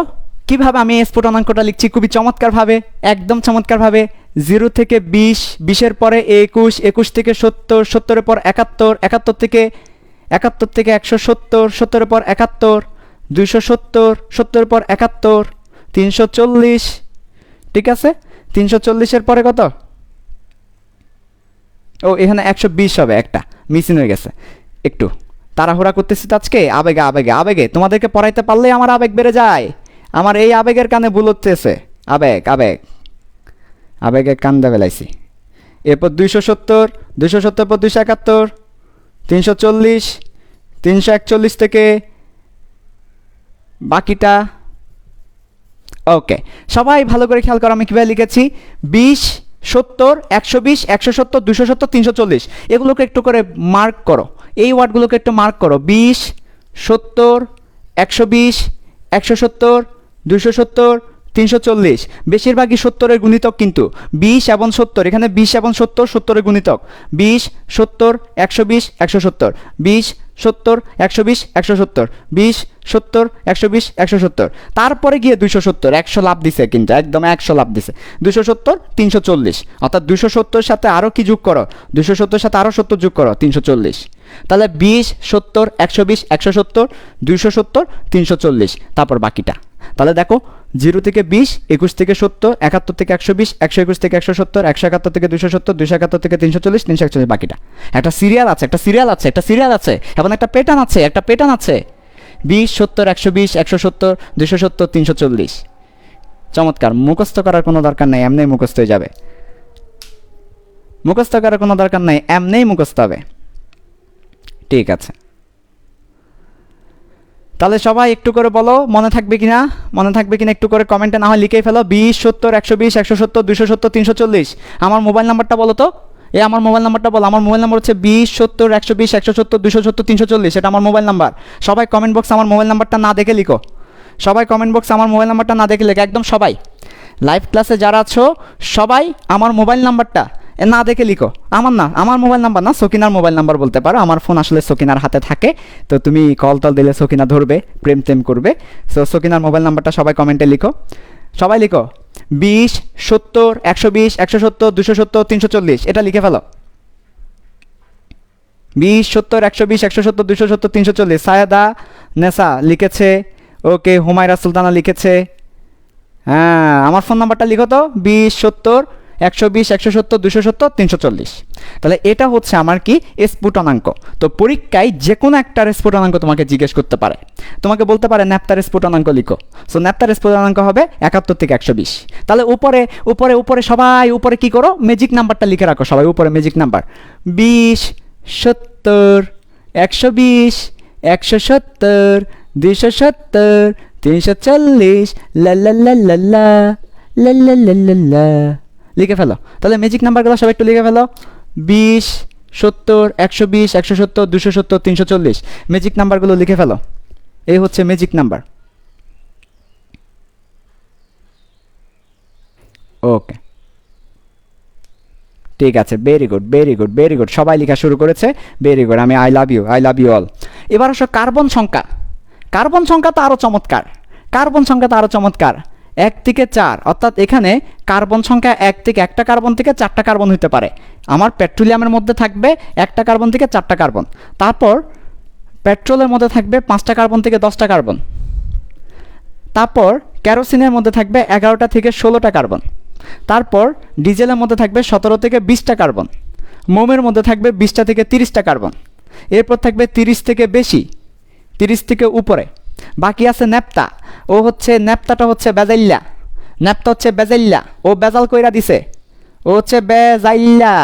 কিভাবে আমি স্ফুটনাঙ্কটা লিখছি, খুবই চমৎকারভাবে, একদম চমৎকারভাবে। 0 থেকে 20, 20-এর পরে 21, 21 থেকে 70, 70-এর পর 71, 71 থেকে 170, 70-এর পর 71, 270, 70-এর পর 71, 340। ঠিক আছে, 340-এর পরে কত, ও এখানে 120 হবে, একটা মিসিং হয়ে গেছে। একটু তাড়াহুড়া করতেছি তো আজকে, আবেগে তোমাদেরকে পড়াইতে পারলেই আমার আবেগ বেড়ে যায়। আমার এই আবেগের কানে ভুল হচ্ছে, আবেগে কান্দা বেলাইছি। এরপর 270 পর 271, 340, 341 থেকে বাকিটা। ওকে, সবাই ভালো করে খেয়াল করো আমি কীভাবে লিখেছি। 20, 70, 120, 170, 270, 340 এগুলোকে একটু করে মার্ক করো, এই ওয়ার্ডগুলোকে একটু মার্ক করো। 20, 70, 120, 170, 270, 340 বেশিরভাগই 70-এর গুণিতক, কিন্তু 20 এবং 70, এখানে 20 এবং 70 70-এর গুণিতক। 20, 70, 120, 170, 20, 70, 120, 170, 20, 70, 120, 170, তারপরে গিয়ে 270, 100 লাভ দিছে, কিন্তু একদম 100 লাভ দিছে। 270, 340, অর্থাৎ 270-এর সাথে আরও কি যোগ করো, 270-এর সাথে আরও 70 যোগ করো, 340। তাহলে 20, 70, 120, 170, 270, 340, তারপর বাকিটা। তাহলে দেখো 0 থেকে 20, 21 থেকে 70, 71 থেকে 120, 121 থেকে 170, 171 থেকে 270, 271 থেকে 340, 341 বাকিটা। একটা সিরিয়াল আছে, এবং একটা প্যাটার্ন আছে 20, 70, 120, 170, 270, 340। চমৎকার। মুখস্থ করার কোনো দরকার নাই, এমনি মুখস্থ হয়ে যাবে। মুখস্থ করার কোনো দরকার নাই, এমনিই মুখস্থ হবে। ঠিক আছে, তাহলে সবাই একটু করে বলো মনে থাকবে কিনা একটু করে কমেন্টে না হয় লিখেই ফেলো। 20, 70, 120, 170, 270, 340। আমার মোবাইল নাম্বারটা বলো তো, আমার মোবাইল নাম্বারটা বলো। আমার মোবাইল নাম্বার হচ্ছে 20, 70, 120, 170, 270, 340। এটা আমার মোবাইল নাম্বার। সবাই কমেন্ট বক্স আমার মোবাইল নাম্বারটা না দেখে লিখো। একদম সবাই লাইভ ক্লাসে যারা আছো সবাই আমার মোবাইল নাম্বারটা না দেখে লিখো। আমার মোবাইল নাম্বার না, সকিনার মোবাইল নাম্বার বলতে পারো। আমার ফোন আসলে সকিনার হাতে থাকে, তো তুমি কল দিলে সকিনা ধরবে, প্রেম করবে। সো সকিনার মোবাইল নাম্বারটা সবাই কমেন্টে লিখো। সবাই লিখো 20, 70, 120, 170, 270, 340। এটা লিখে ফেলো। 20, 70, 120, 170, 270, 340। সায়েদা নেসা লিখেছে, ওকে। হুমায়রা সুলতানা লিখেছে। হ্যাঁ, আমার ফোন নাম্বারটা লিখো তো, 20, 70, 120, 170, 270, 340। তাহলে এটা হচ্ছে আমার কি স্ফুটনাঙ্ক। তো পরীক্ষায় যে কোনো একটা স্ফুটনাঙ্ক তোমাকে জিজ্ঞেস করতে পারে, তোমাকে বলতে পারে ন্যাপ্তার স্ফুটনাঙ্ক লিখো। সো ন্যাপ্তার স্ফুটনাঙ্ক হবে 71 থেকে 120। তাহলে উপরে সবাই উপরে কি করো, ম্যাজিক নাম্বারটা লিখে রাখো। সবাই উপরে ম্যাজিক নাম্বার 20, 70, 120, 170, 270, 340, লা লা লা লা লা লা লা লা লা লা। লিখে ফেলো। তাহলে ম্যাজিক নাম্বারগুলো সবাই একটু লিখে ফেলো। 20, 70, 120, 170, 270, 340। ম্যাজিক নাম্বারগুলো লিখে ফেলো। এই হচ্ছে ম্যাজিক নাম্বার। ওকে, ঠিক আছে, ভেরি গুড। সবাই লেখা শুরু করেছে, ভেরি গুড। আমি আই লাভ ইউ অল। এবার আসো কার্বন সংখ্যা। কার্বন সংখ্যা তো আরও চমৎকার। 1 থেকে 4, অর্থাৎ এখানে কার্বন সংখ্যা 1 থেকে, একটা কার্বন থেকে 4টা কার্বন হতে পারে। আমার পেট্রোলিয়ামের মধ্যে থাকবে একটা কার্বন থেকে 4টা কার্বন। তারপর পেট্রোলের মধ্যে থাকবে 5টা কার্বন থেকে 10টা কার্বন। তারপর কেরোসিনের মধ্যে থাকবে 11টা থেকে 16টা কার্বন। তারপর ডিজেলের মধ্যে থাকবে 17 থেকে 20টা কার্বন। মোমের মধ্যে থাকবে 20টা থেকে 30টা কার্বন। এরপর থাকবে 30 থেকে বেশি, 30 থেকে উপরে। বাকি আছে ন্যাপথা। ন্যাপথাটা হচ্ছে বেজাইল্লা। ও বেজাল কইরা দিছে। ও হচ্ছে বেজাইল্লা,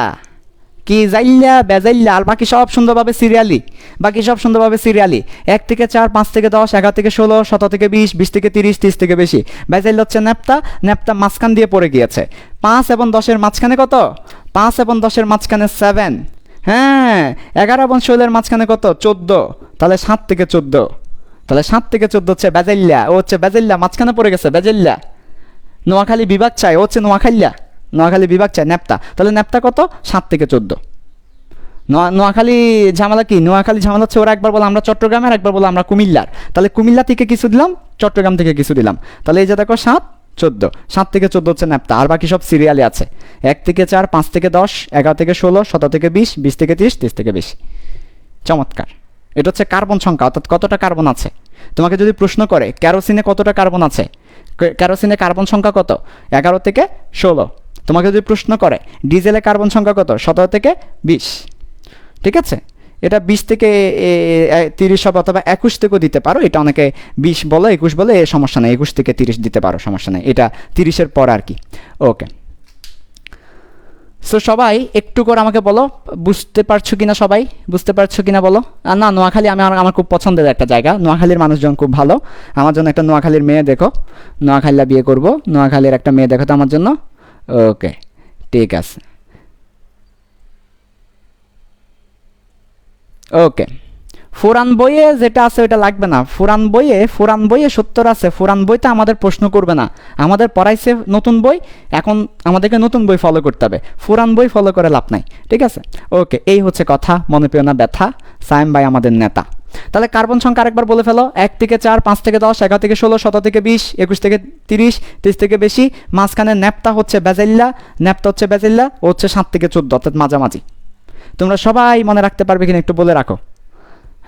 বেজাইল্লা। আর বাকি সব সুন্দরভাবে সিরিয়ালি। 1 থেকে 4, 5 থেকে 10, 11 থেকে 16, 17 থেকে 20, 20 থেকে 30, 30 থেকে বেশি। বেজাইল্লা হচ্ছে ন্যাপথা মাঝখান দিয়ে পড়ে গিয়েছে। 5 এবং 10-এর মাঝখানে কত? 5 এবং 10-এর মাঝখানে 7। হ্যাঁ, 11 এবং 16-এর মাঝখানে কত? 14। তাহলে 7 থেকে 14। হচ্ছে বেজাইল্লা। ও হচ্ছে বেজাইল্লা, মাঝখানে পড়ে গেছে বেজাইল্লা। নোয়াখালী বিভাগ চাই, ও হচ্ছে নোয়াখালী বিভাগ চাই ন্যাপথা। তাহলে ন্যাপথা কত? 7 থেকে 14। নোয়াখালী ঝামেলা কি? নোয়াখালী ঝামেলা হচ্ছে ওরা একবার বলে আমরা চট্টগ্রামের, একবার বলে আমরা কুমিল্লার। তাহলে কুমিল্লা থেকে কিছু দিলাম, চট্টগ্রাম থেকে কিছু দিলাম। তাহলে এই যে দেখো 7, 14। 7 থেকে 14 হচ্ছে ন্যাপথা। আর বাকি সব সিরিয়ালে আছে। 1 থেকে 4, 5 থেকে 10, 11 থেকে 16, 17 থেকে 20, 20 থেকে 30, 30 থেকে বেশি। চমৎকার। এটা হচ্ছে কার্বন সংখ্যা, অর্থাৎ কতটা কার্বন আছে। তোমাকে যদি প্রশ্ন করে কেরোসিনে কতটা কার্বন আছে, কেরোসিনে কার্বন সংখ্যা কত? 11 থেকে 16। তোমাকে যদি প্রশ্ন করে ডিজেলে কার্বন সংখ্যা কত? 17 থেকে 20। ঠিক আছে, এটা 20 থেকে 30 হবে, অথবা 21 থেকেও দিতে পারো। এটা অনেকে 20 বলে, 21 বলে, এ সমস্যা নেই। 21 থেকে 30 দিতে পারো, সমস্যা নেই। এটা 30-এর পর আর কি। ওকে, সো সবাই একটু করে আমাকে বলো, বুঝতে পারছো কিনা বলো। আর না, নোয়াখালী আমার খুব পছন্দের একটা জায়গা। নোয়াখালীর মানুষজন খুব ভালো। আমার জন্য একটা নোয়াখালীর মেয়ে দেখো, নোয়াখালীরা বিয়ে করব। নোয়াখালীর একটা মেয়ে দেখো তো আমার জন্য। ওকে, ঠিক আছে। ওকে, ফুরান বইয়ে যেটা আছে ওটা লাগবে না। ফুরান বইয়ে 70 আছে। ফুরান বইতে আমাদের প্রশ্ন করবে না। আমাদের পড়াইছে নতুন বই, এখন আমাদেরকে নতুন বই ফলো করতে হবে। ফুরান বই ফলো করে লাভ নাই। ঠিক আছে, ওকে, এই হচ্ছে কথা। মনে পেও না ব্যথা। সায়েম ভাই আমাদের নেতা। তাহলে কার্বন সংখ্যা আরেকবার বলে ফেলো। 1 থেকে 4, 5 থেকে 10, 11 থেকে 16, 17 থেকে 20, 21 থেকে 30, 30 থেকে বেশি। মাঝখানে ন্যাপথা হচ্ছে বেজাইল্লা। ও হচ্ছে 7 থেকে 14, অর্থাৎ মাঝামাঝি। তোমরা সবাই মনে রাখতে পারবে কিনা একটু বলে রাখো।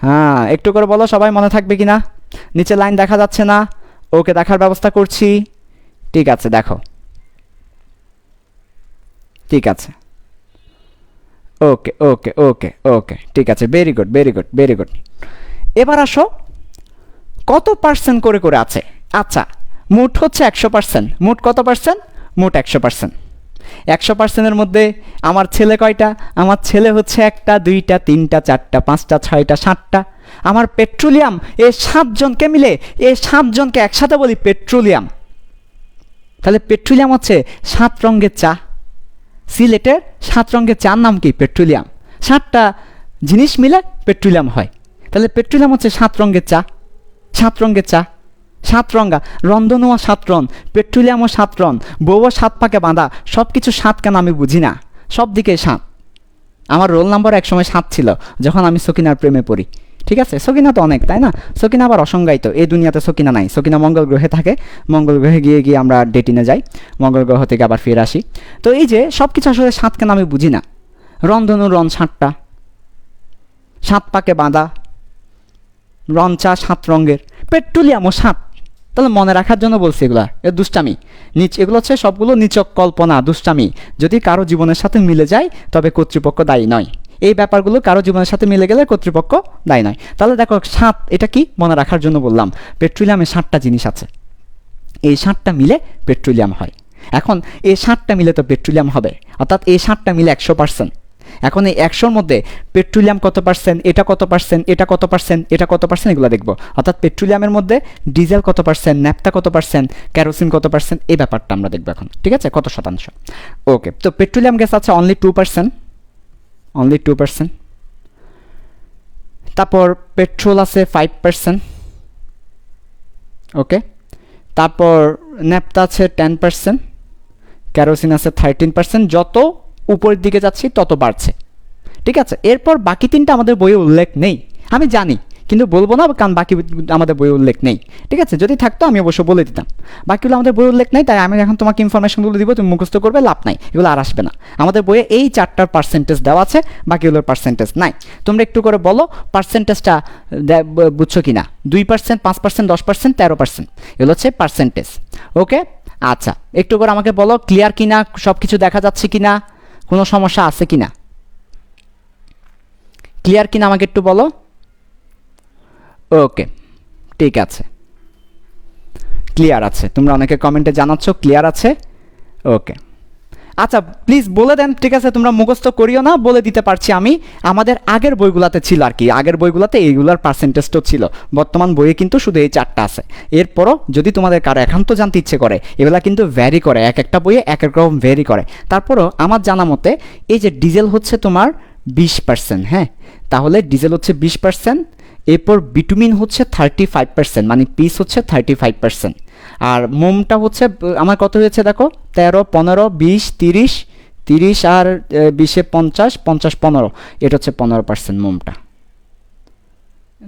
হ্যাঁ, একটু করে বলো সবাই মনে থাকবে কিনা। নিচে লাইন দেখা যাচ্ছে না, ওকে, দেখার ব্যবস্থা করছি। ঠিক আছে, দেখো। ঠিক আছে, ওকে ওকে ওকে ওকে, ঠিক আছে, very good very good very good. এবার আসো, কত পার্সেন্ট করে করে আছে? আচ্ছা, মোট হচ্ছে 100%। মোট কত পার্সেন্ট? মোট 100%। 100%-এর মধ্যে আমার ছেলে কয়টা? আমার ছেলে হচ্ছে 1টা 2টা 3টা 4টা 5টা 6টা 7টা। আমার পেট্রোলিয়াম, এই 7জনকে মিলে, এই 7জনকে একসাথে বলি পেট্রোলিয়াম। তাহলে পেট্রোলিয়াম হচ্ছে 7 রঙের চা। সিলেটের 7 রঙের চার নাম কি? পেট্রোলিয়াম। 7টা জিনিস মিলে পেট্রোলিয়াম হয়। তাহলে পেট্রোলিয়াম হচ্ছে 7 রঙের চা। 7 রঙের চা, 7 রঙা, রন্ধনও 7 রং, পেট্রোলিয়ামও 7 রং, বউও 7 পাকে বাঁধা। সব কিছু 7 কেন আমি বুঝি না, সব দিকে 7। আমার রোল নাম্বার একসময় 7 ছিল যখন আমি সকিনার প্রেমে পড়ি। ঠিক আছে, সকিনা তো অনেক, তাই না? সকিনা আবার অসংজ্ঞায়িত, এই দুনিয়াতে সকিনা নাই। সকিনা মঙ্গল গ্রহে থাকে, মঙ্গল গ্রহে গিয়ে গিয়ে আমরা ডেটিনে যাই, মঙ্গল গ্রহ থেকে আবার ফিরে আসি। তো এই যে সব কিছু আসলে 7 কেন আমি বুঝি না। রন্ধনু রন 7টা, 7 পাকে বাঁধা, রন চা 7 রঙের, পেট্রোলিয়ামও 7। তাহলে মনে রাখার জন্য বলছি, এগুলা এ দুষ্টামি। এগুলো হচ্ছে সবগুলো নিছক কল্পনা, দুষ্টামি। যদি কারো জীবনের সাথে মিলে যায় তবে কর্তৃপক্ষ দায়ী নয়। এই ব্যাপারগুলো কারো জীবনের সাথে মিলে গেলে কর্তৃপক্ষ দায়ী নয়। তাহলে দেখো 7, এটা কি মনে রাখার জন্য বললাম। পেট্রোলিয়ামে 7টা জিনিস আছে, এই 7টা মিলে পেট্রোলিয়াম হয়। এখন এই 7টা মিলে তো পেট্রোলিয়াম হবে, অর্থাৎ এই 7টা মিলে 100%। এখন এই 100-র মধ্যে পেট্রোলিয়াম কত পার্সেন্ট, এটা কত পার্সেন্ট, এটা কত পার্সেন্ট, এটা কত পার্সেন্ট, এগুলো দেখবো। অর্থাৎ পেট্রোলিয়ামের মধ্যে ডিজেল কত পার্সেন্ট, ন্যাপথা কত পার্সেন্ট, কেরোসিন কত পার্সেন্ট, এই ব্যাপারটা আমরা দেখবো এখন। ঠিক আছে, কত শতাংশ। ওকে, তো পেট্রোলিয়াম গ্যাস আছে অনলি 2%, অনলি 2%। তারপর পেট্রোল আছে 5%। ওকে, তারপর ন্যাপথা আছে 10%, কেরোসিন আছে 13%। যত উপরের দিকে যাচ্ছি তত বাড়ছে। ঠিক আছে, এরপর বাকি 3টা আমাদের বইয়ে উল্লেখ নেই, আমি জানি, কিন্তু বলবো না কারণ বাকি আমাদের বইয়ে উল্লেখ নেই। ঠিক আছে, যদি থাকতো আমি অবশ্য বলে দিতাম। বাকিগুলো আমাদের বইয়ে উল্লেখ নেই, তাই আমি এখন তোমাকে ইনফরমেশনগুলো দিব, তুমি মুখস্থ করবে, লাভ নাই, এগুলো আর আসবে না। আমাদের বইয়ে এই 4টার পার্সেন্টেজ দেওয়া আছে, বাকিগুলোর পার্সেন্টেজ নাই। তোমরা একটু করে বলো পার্সেন্টেজটা বুঝছো কি না? 2%, 5%, 10%, 13%, এগুলো হচ্ছে পার্সেন্টেজ। ওকে, আচ্ছা, একটু করে আমাকে বলো ক্লিয়ার কিনা, সব কিছু দেখা যাচ্ছে কিনা, কোনো সমস্যা আছে কিনা, ক্লিয়ার কিনা আমাকে একটু বলো। ওকে, ঠিক আছে, ক্লিয়ার আছে। তোমরা অনেকে কমেন্টে জানাচ্ছ ক্লিয়ার আছে। ওকে, আচ্ছা প্লিজ বলে দেন। ঠিক আছে, তোমরা মুখস্থ করিও না, বলে দিতে পারছি আমি। আমাদের আগের বইগুলোতে ছিল আর কি, আগের বইগুলোতে এইগুলোর পার্সেন্টেজটাও ছিল। বর্তমান বইয়ে কিন্তু শুধু এই 4টা আছে। এরপরও যদি তোমাদের কারো একান্ত জানতে ইচ্ছে করে, এগুলা কিন্তু ভ্যারি করে, এক একটা বইয়ে এক এক রকম ভ্যারি করে। তারপরও আমার জানা মতে এই যে ডিজেল হচ্ছে তোমার 20%, হ্যাঁ, তাহলে ডিজেল হচ্ছে 20%। এরপর বিটুমিন হচ্ছে 35%, মানে পিস হচ্ছে 35%। আর মোমটা হচ্ছে আমার কত হয়েছে দেখো, 13, 15, 20, 30, 30 আর 20-এ 50, 50, 15, এটা হচ্ছে 15% মোমটা।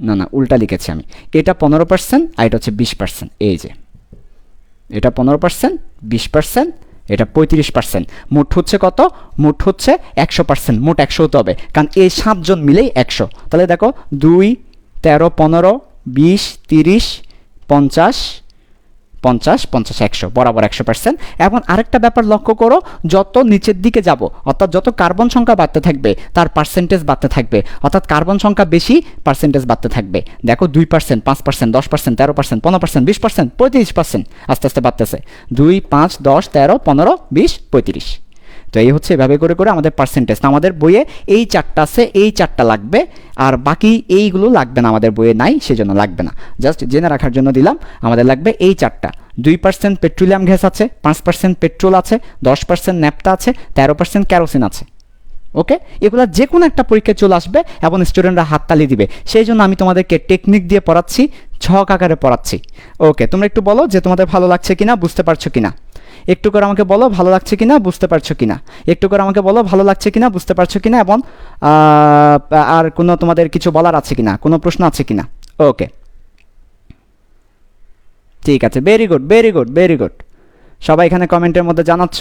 না না, উল্টা লিখেছি আমি। এটা 15% আর এটা হচ্ছে 20%। এই যে এটা 15%, 20%, এটা 35%। মোট হচ্ছে কত? মোট হচ্ছে 100%। মোট 100 হতে হবে, কারণ এই 7জন মিলেই 100। তাহলে দেখো 2, 13, 15, 20, 30, 50, 50, 50, 100, বরাবর 100%। এখন আরেকটা ব্যাপার লক্ষ্য করো, যত নিচের দিকে যাব, অর্থাৎ যত কার্বন সংখ্যা বাড়তে থাকবে তার পার্সেন্টেজ বাড়তে থাকবে, অর্থাৎ কার্বন সংখ্যা বেশি, পার্সেন্টেজ বাড়তে থাকবে। দেখো 2%, 5%, 10%, 13%, 15%, 20%, 35%, আস্তে আস্তে বাড়তেছে। 2, 5, 10, 13, 15, 20, 35। তো এই হচ্ছে এভাবে করে করে আমাদের পার্সেন্টেজ। আমাদের বইয়ে এই 4টা আছে, এই 4টা লাগবে, আর বাকি এইগুলো লাগবে না, আমাদের বইয়ে নাই, সেজন্য লাগবে না। জাস্ট জেনে রাখার জন্য দিলাম, আমাদের লাগবে এই 4টা। 2% পেট্রোলিয়াম গ্যাস আছে, 5% পেট্রোল আছে, 10% ন্যাপথা আছে, 13% কেরোসিন আছে। ওকে, এগুলো যে কোনো একটা পরীক্ষায় চলে আসবে এবং স্টুডেন্টরা হাততালি দিবে। সেই জন্য আমি তোমাদেরকে টেকনিক দিয়ে পড়াচ্ছি, ছক আকারে পড়াচ্ছি। ওকে, তোমরা একটু বলো যে তোমাদের ভালো লাগছে কিনা, বুঝতে পারছো কিনা। একটু করে আমাকে বলো ভালো লাগছে কিনা, বুঝতে পারছো কিনা। একটু করে আমাকে বলো ভালো লাগছে কিনা, বুঝতে পারছো কিনা, এবং আর কোনো তোমাদের কিছু বলার আছে কিনা, কোনো প্রশ্ন আছে কিনা। ওকে, ঠিক আছে, very good very good very good. সবাই এখানে কমেন্টের মধ্যে জানাচ্ছ,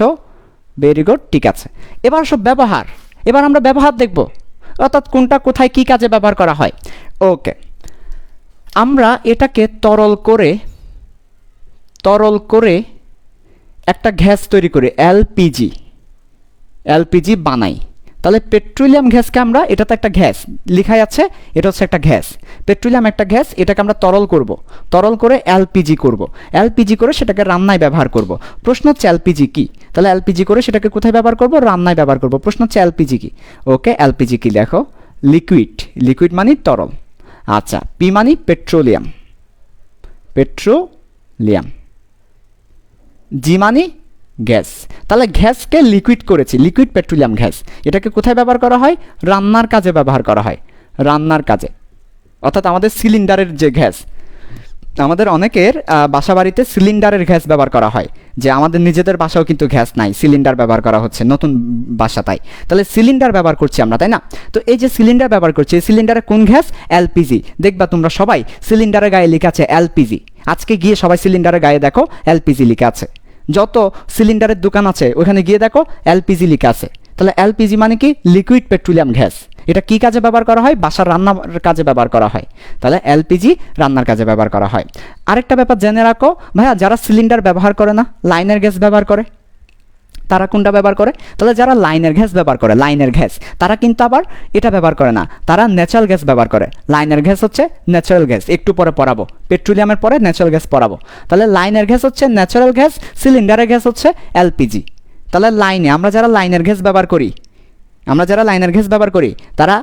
ভেরি গুড, ঠিক আছে। এবার সব ব্যবহার, এবার আমরা ব্যবহার দেখব, অর্থাৎ কোনটা কোথায় কি কাজে ব্যবহার করা হয়। ওকে, আমরা এটাকে তরল করে তরল করে একটা গ্যাস তৈরি করি, এলপিজি বানাই, তাহলে পেট্রোলিয়াম গ্যাসকে আমরা, এটা তো একটা গ্যাস লেখাই আছে, এটা হচ্ছে একটা গ্যাস, পেট্রোলিয়াম একটা গ্যাস, এটাকে আমরা তরল করব, তরল করে এলপিজি করব, এলপিজি করে সেটাকে রান্নায় ব্যবহার করব। প্রশ্ন হচ্ছে এলপিজি কি, তাহলে এলপিজি করে সেটাকে কোথায় ব্যবহার করব? রান্নায় ব্যবহার করব। প্রশ্ন হচ্ছে এলপিজি কি। ওকে, এলপিজি কি দেখো, লিকুইড মানে তরল। আচ্ছা, পি মানে পেট্রোলিয়াম, জি মানে গ্যাস, তাহলে গ্যাসকে লিকুইড করেছি, লিকুইড পেট্রোলিয়াম গ্যাস, এটাকে কোথায় ব্যবহার করা হয়? রান্নার কাজে ব্যবহার করা হয়, রান্নার কাজে। অর্থাৎ আমাদের সিলিন্ডারের যে গ্যাস, আমাদের অনেকের বাসা বাড়িতে সিলিন্ডারের গ্যাস ব্যবহার করা হয়, যে আমাদের নিজেদের বাসাও কিন্তু গ্যাস নাই, সিলিন্ডার ব্যবহার করা হচ্ছে নতুন বাসা, তাহলে সিলিন্ডার ব্যবহার করছি আমরা, তাই না? তো এই যে সিলিন্ডার ব্যবহার করছি, এই সিলিন্ডারে কোন গ্যাস? এলপিজি। দেখবা তোমরা সবাই সিলিন্ডারের গায়ে লেখা আছে এলপিজি, আজকে গিয়ে সবাই সিলিন্ডারের গায়ে দেখো এলপিজি লেখা আছে, যত সিলিন্ডারের দোকান আছে ওখানে গিয়ে দেখো এলপিজি লেখা আছে। তাহলে এলপিজি মানে কি? Liquid petroleum gas. এটা কি কাজে ব্যবহার করা হয়? বাসার রান্নার কাজে ব্যবহার করা হয়। তাহলে এলপিজি রান্নার কাজে ব্যবহার করা হয়। আরেকটা ব্যাপার জেনে রাখো ভাইয়া, যারা সিলিন্ডার ব্যবহার করে না, লাইনের গ্যাস ব্যবহার করে, তারা কোনটা ব্যবহার করে? তাহলে যারা লাইনের গ্যাস ব্যবহার করে, লাইনের গ্যাস, তারা কিন্তু আবার এটা ব্যবহার করে না, তারা ন্যাচারাল গ্যাস ব্যবহার করে। লাইনের গ্যাস হচ্ছে ন্যাচারাল গ্যাস, একটু পরে পড়াবো, পেট্রোলিয়ামের পরে ন্যাচারাল গ্যাস পড়াবো। তাহলে লাইনের গ্যাস হচ্ছে ন্যাচারাল গ্যাস, সিলিন্ডারের গ্যাস হচ্ছে এলপিজি। তাহলে লাইনে আমরা যারা লাইনের গ্যাস ব্যবহার করি, তারা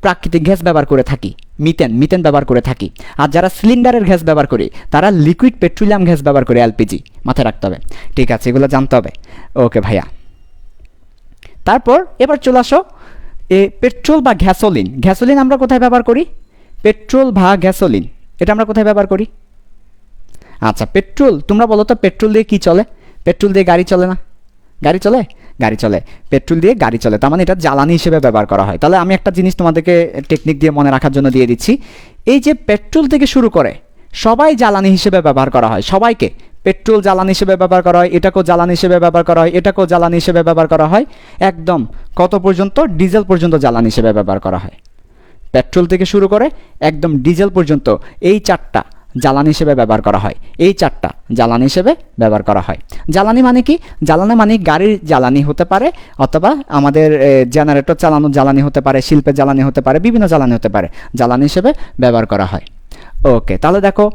প্রাকৃতিক গ্যাস ব্যবহার করে থাকি, মিথেন ব্যবহার করে থাকি। আর যারা সিলিন্ডারের গ্যাস ব্যবহার করি, তারা লিকুইড পেট্রোলিয়াম গ্যাস ব্যবহার করে, এলপিজি। মাথায় রাখতে হবে, ঠিক আছে, এগুলো জানতে হবে। ওকে ভাইয়া, তারপর এবার চলে আসো পেট্রোল বা গ্যাসোলিন আমরা কোথায় ব্যবহার করি? পেট্রোল বা গ্যাসোলিন এটা আমরা কোথায় ব্যবহার করি? আচ্ছা, পেট্রোল, তোমরা বলো তো পেট্রোল দিয়ে কি চলে? পেট্রোল দিয়ে গাড়ি চলে না? গাড়ি চলে, পেট্রোল দিয়ে গাড়ি চলে, তার মানে এটা জ্বালানি হিসেবে ব্যবহার করা হয়। তাহলে আমি একটা জিনিস তোমাদেরকে টেকনিক দিয়ে মনে রাখার জন্য দিয়ে দিচ্ছি, এই যে পেট্রোল থেকে শুরু করে সবাই জ্বালানি হিসেবে ব্যবহার করা হয়, সবাইকে পেট্রোল জ্বালানি হিসেবে ব্যবহার করা হয়, এটাকেও জ্বালানি হিসেবে ব্যবহার করা হয়, এটাকেও জ্বালানি হিসেবে ব্যবহার করা হয়, একদম কত পর্যন্ত? ডিজেল পর্যন্ত জ্বালানি হিসেবে ব্যবহার করা হয়। পেট্রোল থেকে শুরু করে একদম ডিজেল পর্যন্ত এই চারটা জ্বালানি হিসেবে ব্যবহার করা হয়, এই চারটা জ্বালানি হিসেবে ব্যবহার করা হয়। জ্বালানি মানে কি? জ্বালানি মানে গাড়ির জ্বালানি হতে পারে, অথবা আমাদের জেনারেটর চালানোর জ্বালানি হতে পারে, শিল্পের জ্বালানি হতে পারে, বিভিন্ন জ্বালানি হতে পারে, জ্বালানি হিসেবে ব্যবহার করা হয়। ওকে, তাহলে দেখো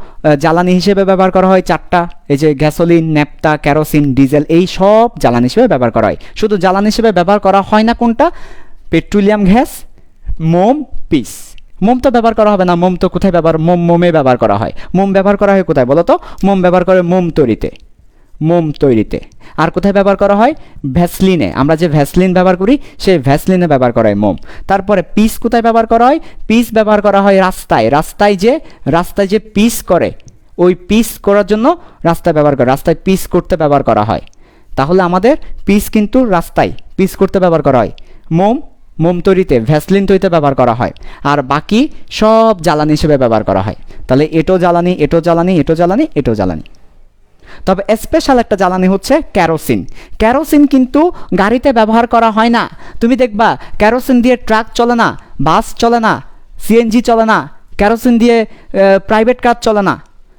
জ্বালানি হিসেবে ব্যবহার করা হয় চারটা, এই যে গ্যাসোলিন, ন্যাপথা, কেরোসিন, ডিজেল, এই সব জ্বালানি হিসেবে ব্যবহার করা হয়। শুধু জ্বালানি হিসেবে ব্যবহার করা হয় না কোনটা? পেট্রোলিয়াম গ্যাস, মোম, পিস। মোম তো ব্যবহার করা হবে না, মোম তো কোথায় মোমে ব্যবহার করা হয়। মোম ব্যবহার করা হয় কোথায় বলো তো? মোম ব্যবহার করে মোম তৈরিতে। আর কোথায় ব্যবহার করা হয়? ভ্যাসলিনে, আমরা যে ভ্যাসলিন ব্যবহার করি সেই ভ্যাসলিনে ব্যবহার করা হয় মোম। তারপরে পিস কোথায় ব্যবহার করা হয়? পিস ব্যবহার করা হয় রাস্তায় যে পিস করে, ওই পিস করার জন্য রাস্তায় ব্যবহার করে, রাস্তায় পিস করতে ব্যবহার করা হয়। তাহলে আমাদের পিস কিন্তু রাস্তায় পিস করতে ব্যবহার করা হয়, মোম তৈরিতে, ভ্যাসলিন তৈরিতে ব্যবহার করা হয়, আর বাকি সব জ্বালানি হিসেবে ব্যবহার করা হয়। তাহলে এটো জ্বালানি। তবে স্পেশাল একটা জ্বালানি হচ্ছে কেরোসিন কিন্তু গাড়িতে ব্যবহার করা হয় না। তুমি দেখবা কেরোসিন দিয়ে ট্রাক চলে না, বাস চলে না, সিএনজি চলে না, কেরোসিন দিয়ে প্রাইভেট কার চলে না।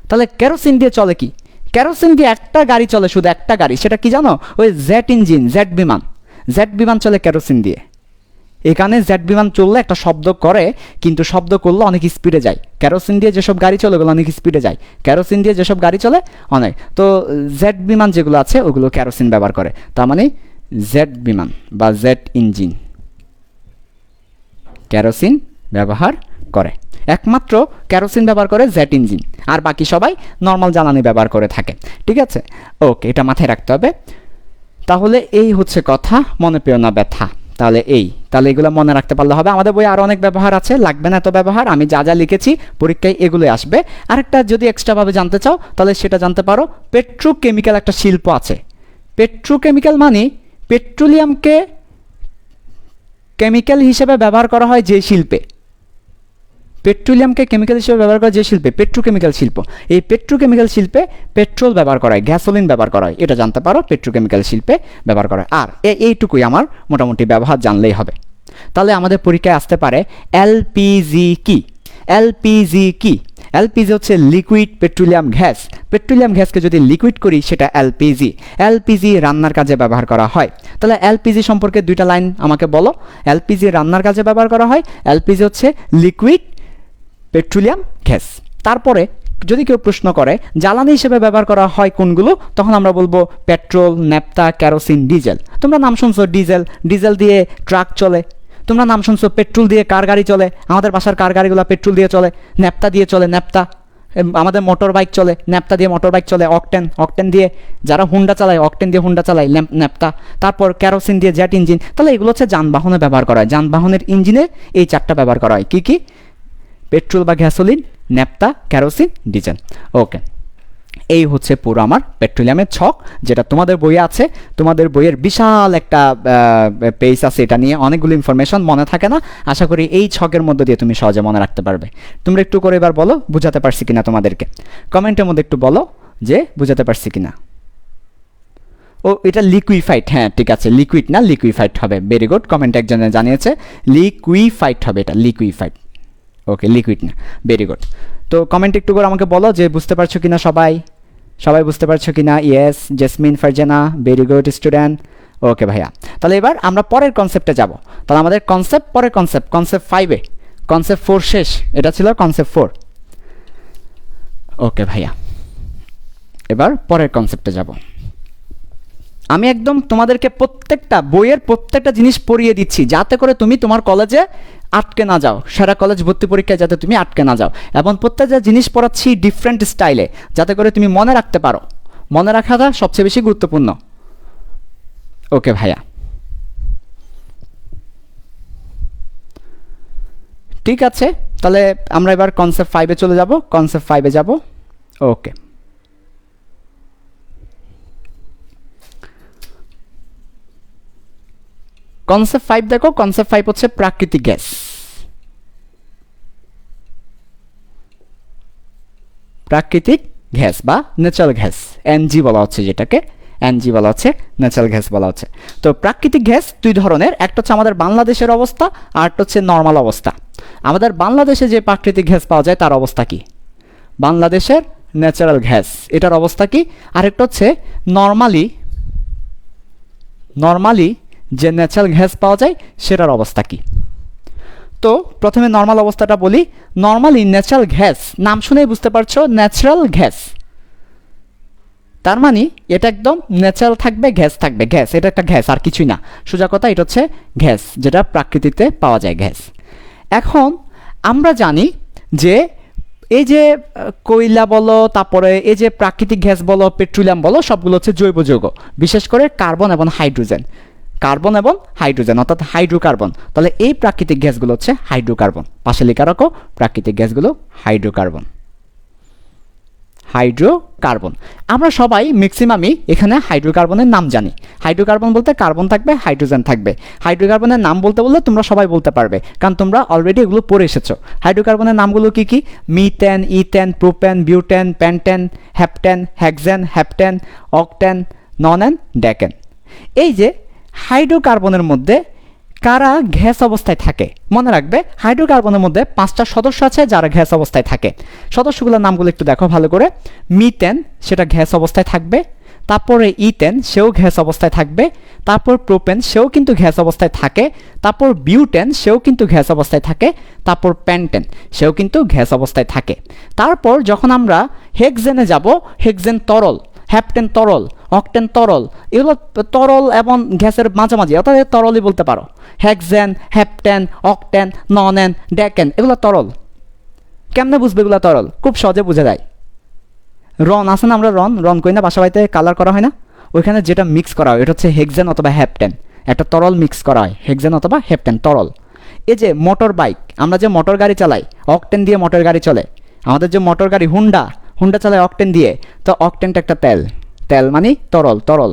তাহলে কেরোসিন দিয়ে চলে কি? কেরোসিন দিয়ে একটা গাড়ি চলে, শুধু একটা গাড়ি, সেটা কি জানো? ওই জেট বিমান চলে কেরোসিন দিয়ে। এখানে জেট বিমান চললে একটা শব্দ করে, কিন্তু শব্দ করলে অনেক স্পিডে যায়। কেরোসিন দিয়ে যেসব গাড়ি চলে ওগুলো অনেক স্পিডে যায়, কেরোসিন দিয়ে যেসব গাড়ি চলে অনেক। তো জেট বিমান যেগুলো আছে ওগুলো কেরোসিন ব্যবহার করে, তার মানে জেট বিমান বা জেট ইঞ্জিন কেরোসিন ব্যবহার করে। একমাত্র কেরোসিন ব্যবহার করে জেট ইঞ্জিন, আর বাকি সবাই নর্মাল জ্বালানি ব্যবহার করে থাকে। ঠিক আছে, ওকে, এটা মাথায় রাখতে হবে। তাহলে এই হচ্ছে কথা, মনে পেও না ব্যথা। তাহলে এগুলো মনে রাখতে পারলে হবে। আমাদের বইয়ে আরও অনেক ব্যবহার আছে, লাগবে না এত ব্যবহার, আমি যা লিখেছি পরীক্ষায় এগুলোই আসবে। আরেকটা যদি এক্সট্রাভাবে জানতে চাও তাহলে সেটা জানতে পারো, পেট্রোকেমিক্যাল একটা শিল্প আছে। পেট্রোকেমিক্যাল মানে পেট্রোলিয়ামকে কেমিক্যাল হিসেবে ব্যবহার করা হয় যে শিল্পে, পেট্রোলিয়ামকে কেমিক্যাল হিসেবে ব্যবহার করা যে শিল্পে, পেট্রোকেমিক্যাল শিল্প। এই পেট্রোকেমিক্যাল শিল্পে পেট্রোল ব্যবহার করা হয়, গ্যাসোলিন ব্যবহার করা হয়, এটা জানতে পারো, পেট্রোকেমিক্যাল শিল্পে ব্যবহার করা হয়। আর এইটুকুই আমার মোটামুটি ব্যবহার জানলেই হবে। তাহলে আমাদের পরীক্ষায় আসতে পারে এলপিজি কি? এলপিজি হচ্ছে লিকুইড পেট্রোলিয়াম গ্যাস। পেট্রোলিয়াম গ্যাসকে যদি লিকুইড করি সেটা এলপিজি। এলপিজি রান্নার কাজে ব্যবহার করা হয়। তাহলে এলপিজি সম্পর্কে দুইটা লাইন আমাকে বলো। এলপিজি রান্নার কাজে ব্যবহার করা হয়। এলপিজি হচ্ছে লিকুইড পেট্রোলিয়াম গ্যাস। তারপরে যদি কেউ প্রশ্ন করে জ্বালানি হিসেবে ব্যবহার করা হয় কোনগুলো, তখন আমরা বলবো পেট্রোল, ন্যাপথা, কেরোসিন, ডিজেল। তোমরা নাম শুনছো ডিজেল, ডিজেল দিয়ে ট্রাক চলে। তোমরা নাম শুনছো পেট্রোল দিয়ে কার গাড়ি চলে, আমাদের বাসার কার গাড়িগুলো পেট্রোল দিয়ে চলে। ন্যাপথা দিয়ে চলে, ন্যাপথা। আমাদের মোটর বাইক চলে, ন্যাপথা দিয়ে মোটর বাইক চলে। অকটেন, অকটেন দিয়ে যারা হুন্ডা চালায়, অকটেন দিয়ে হুন্ডা চালায়, ন্যাপথা। তারপর কেরোসিন দিয়ে জেট ইঞ্জিন। তাহলে এগুলো হচ্ছে যানবাহনে ব্যবহার করা হয়। যানবাহনের ইঞ্জিনে এই চারটা ব্যবহার করা হয়। কি কি? পেট্রোল বা গ্যাসোলিন, ন্যাপথা, কেরোসিন, ডিজেল। ওকে, এই হচ্ছে পুরো আমার পেট্রোলিয়ামের ছক, যেটা তোমাদের বইয়ে আছে। তোমাদের বইয়ের বিশাল একটা পেজ আছে, এটা নিয়ে অনেকগুলো ইনফরমেশন মনে থাকে না। আশা করি এই ছকের মধ্যে দিয়ে তুমি সহজে মনে রাখতে পারবে। তোমরা একটু করে এবার বলো বুঝাতে পারছি কিনা তোমাদেরকে। কমেন্টের মধ্যে একটু বলো যে বুঝাতে পারছি কিনা। ও, এটা লিকুইফাইড। হ্যাঁ ঠিক আছে, লিকুইড না লিকুইফাইড হবে। ভেরি গুড, কমেন্ট একজনে জানিয়েছে লিকুইফাইড হবে, এটা লিকুইফাইড। ওকে, লিকুইড না। Very good. তো কমেন্ট একটু করে আমাকে বলো যে বুঝতে পারছো কিনা সবাই। সবাই বুঝতে পারছো কিনা? Yes, Jesmin, Farzana, very good student. Okay ভাইয়া, তাহলে এবার আমরা পরের কনসেপ্টে যাব। তাহলে আমাদের কনসেপ্ট, পরের কনসেপ্ট 5-এ, কনসেপ্ট 4 শেষ। এটা ছিল কনসেপ্ট 4। ওকে ভাইয়া, এবার পরের কনসেপ্টে যাব। আমি একদম তোমাদেরকে প্রত্যেকটা বইয়ের প্রত্যেকটা জিনিস পড়িয়ে দিচ্ছি, যাতে করে তুমি তোমার কলেজে আটকে না যাও। সেরা কলেজ ভর্তি পরীক্ষায় যাতে তুমি আটকে না যাও। এবং প্রত্যেকটা জিনিস পড়াচ্ছি ডিফারেন্ট স্টাইলে, যাতে করে তুমি মনে রাখতে পারো। মনে রাখাটা সবচেয়ে বেশি গুরুত্বপূর্ণ। ওকে ভাইয়া, ঠিক আছে। তাহলে আমরা এবার কনসেপ্ট 5-এ চলে যাব। কনসেপ্ট 5-এ যাব। ওকে, কনসেপ্ট 5 দেখো। কনসেপ্ট 5 হচ্ছে প্রাকৃতিক গ্যাস। প্রাকৃতিক গ্যাস বা ন্যাচারাল গ্যাস, এনজি বলা হচ্ছে যেটাকে। এনজি বলা হচ্ছে, ন্যাচারাল গ্যাস বলা হচ্ছে। তো প্রাকৃতিক গ্যাস দুই ধরনের। একটা হচ্ছে আমাদের বাংলাদেশের অবস্থা, আর একটা হচ্ছে নর্মাল অবস্থা। আমাদের বাংলাদেশে যে প্রাকৃতিক গ্যাস পাওয়া যায় তার অবস্থা কি? বাংলাদেশের ন্যাচারাল গ্যাস, এটার অবস্থা কি? আরেকটা হচ্ছে নর্মালি যে ন্যাচারাল গ্যাস পাওয়া যায় সেটার অবস্থা কি? তো প্রথমে নর্মাল অবস্থাটা বলি। নর্মালি ন্যাচারাল গ্যাস, নাম শুনেই বুঝতে পারছো ন্যাচারাল গ্যাস, তার মানে এটা একদম ন্যাচারাল থাকবে, গ্যাস থাকবে। গ্যাস, এটা একটা গ্যাস, আর কিছুই না। সোজা কথা, এটা হচ্ছে গ্যাস, যেটা প্রাকৃতিকতে পাওয়া যায় গ্যাস। এখন আমরা জানি যে এই যে কয়লা বলো, তারপরে এই যে প্রাকৃতিক গ্যাস বলো, পেট্রোলিয়াম বলো, সবগুলো হচ্ছে জৈব যৌগ। বিশেষ করে কার্বন এবং হাইড্রোজেন। কার্বন এবং হাইড্রোজেন, অর্থাৎ হাইড্রোকার্বন। তাহলে এই প্রাকৃতিক গ্যাসগুলো হচ্ছে হাইড্রোকার্বন। পাশে লেখা রাখো, প্রাকৃতিক গ্যাসগুলো হাইড্রোকার্বন। হাইড্রোকার্বন। আমরা সবাই ম্যাক্সিমামই এখানে হাইড্রোকার্বনের নাম জানি। হাইড্রোকার্বন বলতে কার্বন থাকবে, হাইড্রোজেন থাকবে। হাইড্রোকার্বনের নাম বলতে বললে তোমরা সবাই বলতে পারবে, কারণ তোমরা অলরেডি এগুলো পড়ে এসেছো। হাইড্রোকার্বনের নামগুলো কি কি? Methane, ethane, propane, butane, pentane, heptane, hexane, heptane, octane, nonane, decane. এই যে হাইড্রোকার্বনের মধ্যে কারা গ্যাস অবস্থায় থাকে? মনে রাখবে, হাইড্রোকার্বনের মধ্যে 5টা সদস্য আছে যারা গ্যাস অবস্থায় থাকে। সদস্যগুলোর নামগুলো একটু দেখো ভালো করে। মিথেন, সেটা গ্যাস অবস্থায় থাকবে। তারপরে ইথেন, সেও গ্যাস অবস্থায় থাকবে। তারপর প্রোপেন, সেও কিন্তু গ্যাস অবস্থায় থাকে। তারপর বিউটেন, সেও কিন্তু গ্যাস অবস্থায় থাকে। তারপর পেন্টেন, সেও কিন্তু গ্যাস অবস্থায় থাকে। তারপর যখন আমরা হেক্সেনে যাব, হেক্সেন তরল, হেপটেন তরল, অকটেন তরল। এগুলো তরল এবং গ্যাসের মাঝামাঝি, অর্থাৎ তরলই বলতে পারো। হেক্সেন, হেপটেন, অকটেন, ননেন, ডেকেন, এগুলো তরল। কেমনে বুঝবে এগুলো তরল? খুব সহজে বোঝা যায়। রন আছে না, আমরা রন করি না বাসা বাড়িতে, কালার করা হয় না? ওইখানে যেটা মিক্স করা হয় এটা হচ্ছে হেক্সেন অথবা হেপটেন। একটা তরল মিক্স করা হয়, হেক্সেন অথবা হেপটেন, তরল। এই যে মোটর বাইক, আমরা যে মোটর গাড়ি চালাই, অকটেন দিয়ে মোটর গাড়ি চলে। আমাদের যে মোটর গাড়ি হুন্ডা চালায় অকটেন দিয়ে। তো অকটেনটা একটা তেল মানে তরল।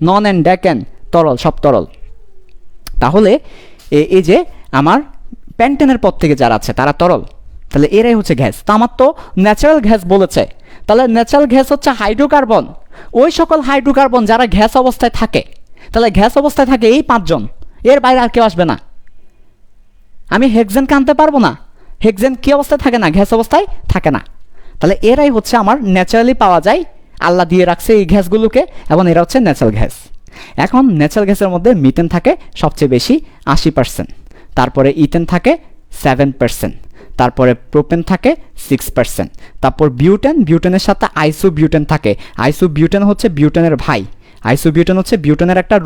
নন অ্যান্ড ডেকেন, তরল, সব তরল। তাহলে এই যে আমার পেন্টেনের পর থেকে যারা আছে তারা তরল। তাহলে এরাই হচ্ছে গ্যাস। তো আমার তো ন্যাচারাল গ্যাস বলেছে, তাহলে ন্যাচারাল গ্যাস হচ্ছে হাইড্রোকার্বন। ওই সকল হাইড্রোকার্বন যারা গ্যাস অবস্থায় থাকে। তাহলে গ্যাস অবস্থায় থাকে এই 5 জন, এর বাইরে আর কেউ আসবে না। আমি হেক্সেনকে আনতে পারবো না। হেক্সেন কী অবস্থায় থাকে না, গ্যাস অবস্থায় থাকে না। তাহলে এরাই হচ্ছে আমার ন্যাচারালি পাওয়া যায়, আল্লাহ দিয়ে রাখছে এই গ্যাসগুলোকে, এবং এরা হচ্ছে ন্যাচারাল গ্যাস। এখন ন্যাচারাল গ্যাসের মধ্যে মিথেন থাকে সবচেয়ে বেশি 80%, তারপরে ইথেন থাকে 7%, তারপরে প্রোপেন থাকে 6%, তারপর বিউটেনের সাথে আইসোবিউটেন থাকে। আইসোবিউটেন হচ্ছে বিউটেনের ভাই, আইসোবিউটেন হচ্ছে বিউটেনের একটা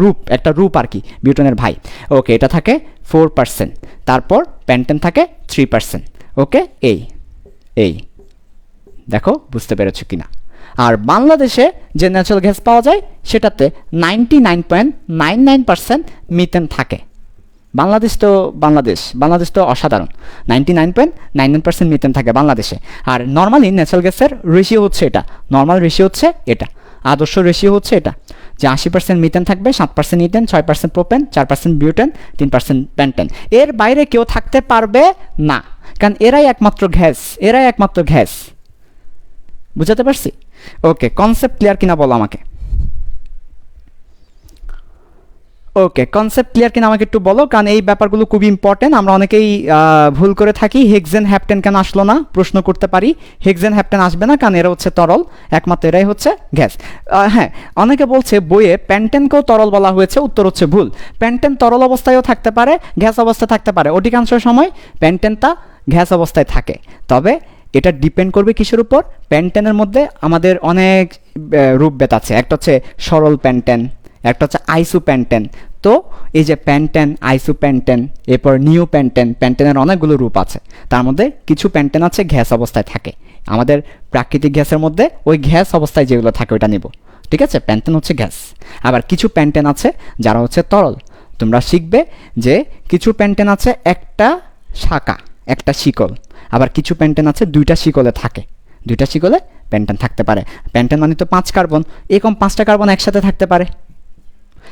রূপ আর কি, বিউটেনের ভাই। ওকে, এটা থাকে 4%, তারপর প্যান্টেন থাকে 3%। ওকে, এই দেখো বুঝতে পেরেছো কিনা। আর বাংলাদেশে যে ন্যাচারাল গ্যাস পাওয়া যায় সেটাতে 99.99% মিথেন থাকে। বাংলাদেশ তো অসাধারণ, 99.99% মিথেন থাকে বাংলাদেশে। আর নর্মালি ন্যাচারাল গ্যাসের রেশিও হচ্ছে এটা, নর্মাল রেশিও হচ্ছে এটা, আদর্শ রেশিও হচ্ছে এটা, যে 80% মিথেন থাকবে, 7% ইথেন, 6% প্রোপেন, 4% বিউটেন, 3% প্যান্টেন। এর বাইরে কেউ থাকতে পারবে না, কারণ এরাই একমাত্র গ্যাস। বুঝাতে পারছি? ওকে, কনসেপ্ট ক্লিয়ার কিনা বলো আমাকে। ওকে, কনসেপ্ট ক্লিয়ার কিনা আমাকে একটু বলো, কারণ এই ব্যাপারগুলো খুবই ইম্পর্টেন্ট। আমরা অনেকেই ভুল করে থাকি, হেক্সেন হ্যাপটেন কেন আসলো না প্রশ্ন করতে পারি। হেক্সেন হ্যাপটেন আসবে না, কারণ এরা হচ্ছে তরল, একমাত্র এরাই হচ্ছে গ্যাস। হ্যাঁ, অনেকে বলছে বইয়ে প্যান্টেনকেও তরল বলা হয়েছে, উত্তর হচ্ছে ভুল। প্যান্টেন তরল অবস্থায়ও থাকতে পারে, গ্যাস অবস্থায় থাকতে পারে। অধিকাংশ সময় প্যান্টেনটা গ্যাস অবস্থায় থাকে, তবে এটা ডিপেন্ড করবে কিসের উপর। প্যান্টেনের মধ্যে আমাদের অনেক রূপভেদ আছে, একটা হচ্ছে সরল প্যান্টেন, একটা হচ্ছে আইসোপ্যান্টেন। তো এই যে প্যান্টেন, আইসোপ্যান্টেন, এরপর নিউ প্যান্টেন, প্যান্টেনের অনেকগুলো রূপ আছে। তার মধ্যে কিছু প্যান্টেন আছে গ্যাস অবস্থায় থাকে, আমাদের প্রাকৃতিক গ্যাসের মধ্যে ওই গ্যাস অবস্থায় যেগুলো থাকে ওইটা নিব, ঠিক আছে? প্যান্টেন হচ্ছে গ্যাস। আবার কিছু প্যান্টেন আছে যারা হচ্ছে তরল। তোমরা শিখবে যে কিছু প্যান্টেন আছে একটা শাখা, একটা শিকল, আবার কিছু প্যান্টেন আছে দুইটা শিকলে থাকে, দুইটা শিকলে প্যান্টেন থাকতে পারে। প্যান্টেন মানে তো 5 কার্বন, এরকম 5টা কার্বন একসাথে থাকতে পারে।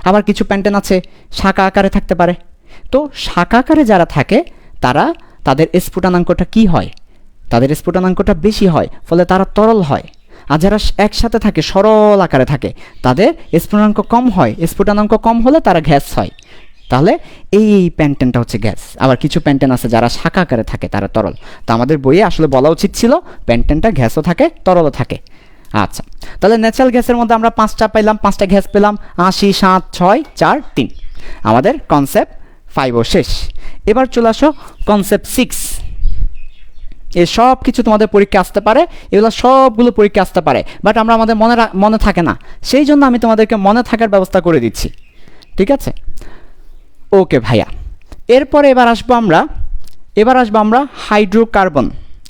আবার কিছু প্যান্টেন আছে শাখা আকারে থাকতে পারে। তো শাখা আকারে যারা থাকে তাদের স্ফুটনাঙ্কটা কি হয়? তাদের স্ফুটনাঙ্কটা বেশি হয়, ফলে তারা তরল হয়। আর যারা একসাথে থাকে, সরল আকারে থাকে, তাদের স্ফুটনাঙ্ক কম হয়, স্ফুটনাঙ্ক কম হলে তারা গ্যাস হয়। তাহলে এই প্যান্টেনটা হচ্ছে গ্যাস। আবার কিছু প্যান্টেন আছে যারা শাখা আকারে থাকে, তারা তরল। তো আমাদের বইয়ে আসলে বলা উচিত ছিল প্যান্টেনটা গ্যাসও থাকে, তরলও থাকে। আচ্ছা, তাহলে ন্যাচারাল গ্যাসের মধ্যে আমরা 5টা পেলাম, 5টা গ্যাস পেলাম, 80, 7, 6, 4, 3। আমাদের কনসেপ্ট 5ও শেষ। এবার চলে আসো কনসেপ্ট 6। এই সব কিছু তোমাদের পরীক্ষা আসতে পারে, এগুলো সবগুলো পরীক্ষা আসতে পারে, বাট আমাদের মনে থাকে না, সেই জন্য আমি তোমাদেরকে মনে থাকার ব্যবস্থা করে দিচ্ছি, ঠিক আছে? ওকে ভাইয়া, এরপরে এবার আসবো আমরা হাইড্রোকার্বন।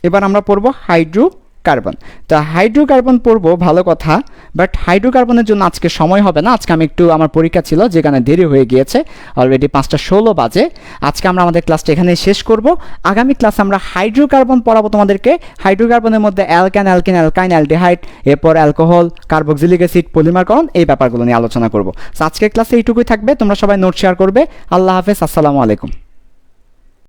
এবার আমরা পড়বো হাইড্রোকার্বন। তো হাইড্রোকার্বন পড়বো, ভালো কথা, বাট হাইড্রোকার্বনের জন্য আজকে সময় হবে না। আজকে আমি আমার পরীক্ষা ছিল, যেখানে দেরি হয়ে গিয়েছে, অলরেডি 5:16 বাজে। আজকে আমরা আমাদের ক্লাসটা এখানেই শেষ করব। আগামী ক্লাসে আমরা হাইড্রোকার্বন পড়াবো তোমাদেরকে। হাইড্রোকার্বনের মধ্যে অ্যালকান, অ্যালকিন, অ্যালকাইন, অ্যালডিহাইড, এরপর অ্যালকোহল, কার্বক্সিলিক অ্যাসিড, পলিমারকরণ, এই ব্যাপারগুলো নিয়ে আলোচনা করব। আজকের ক্লাসে এইটুকুই থাকবে। তোমরা সবাই নোট শেয়ার করবে। আল্লাহ হাফেজ, আসসালামু আলাইকুম।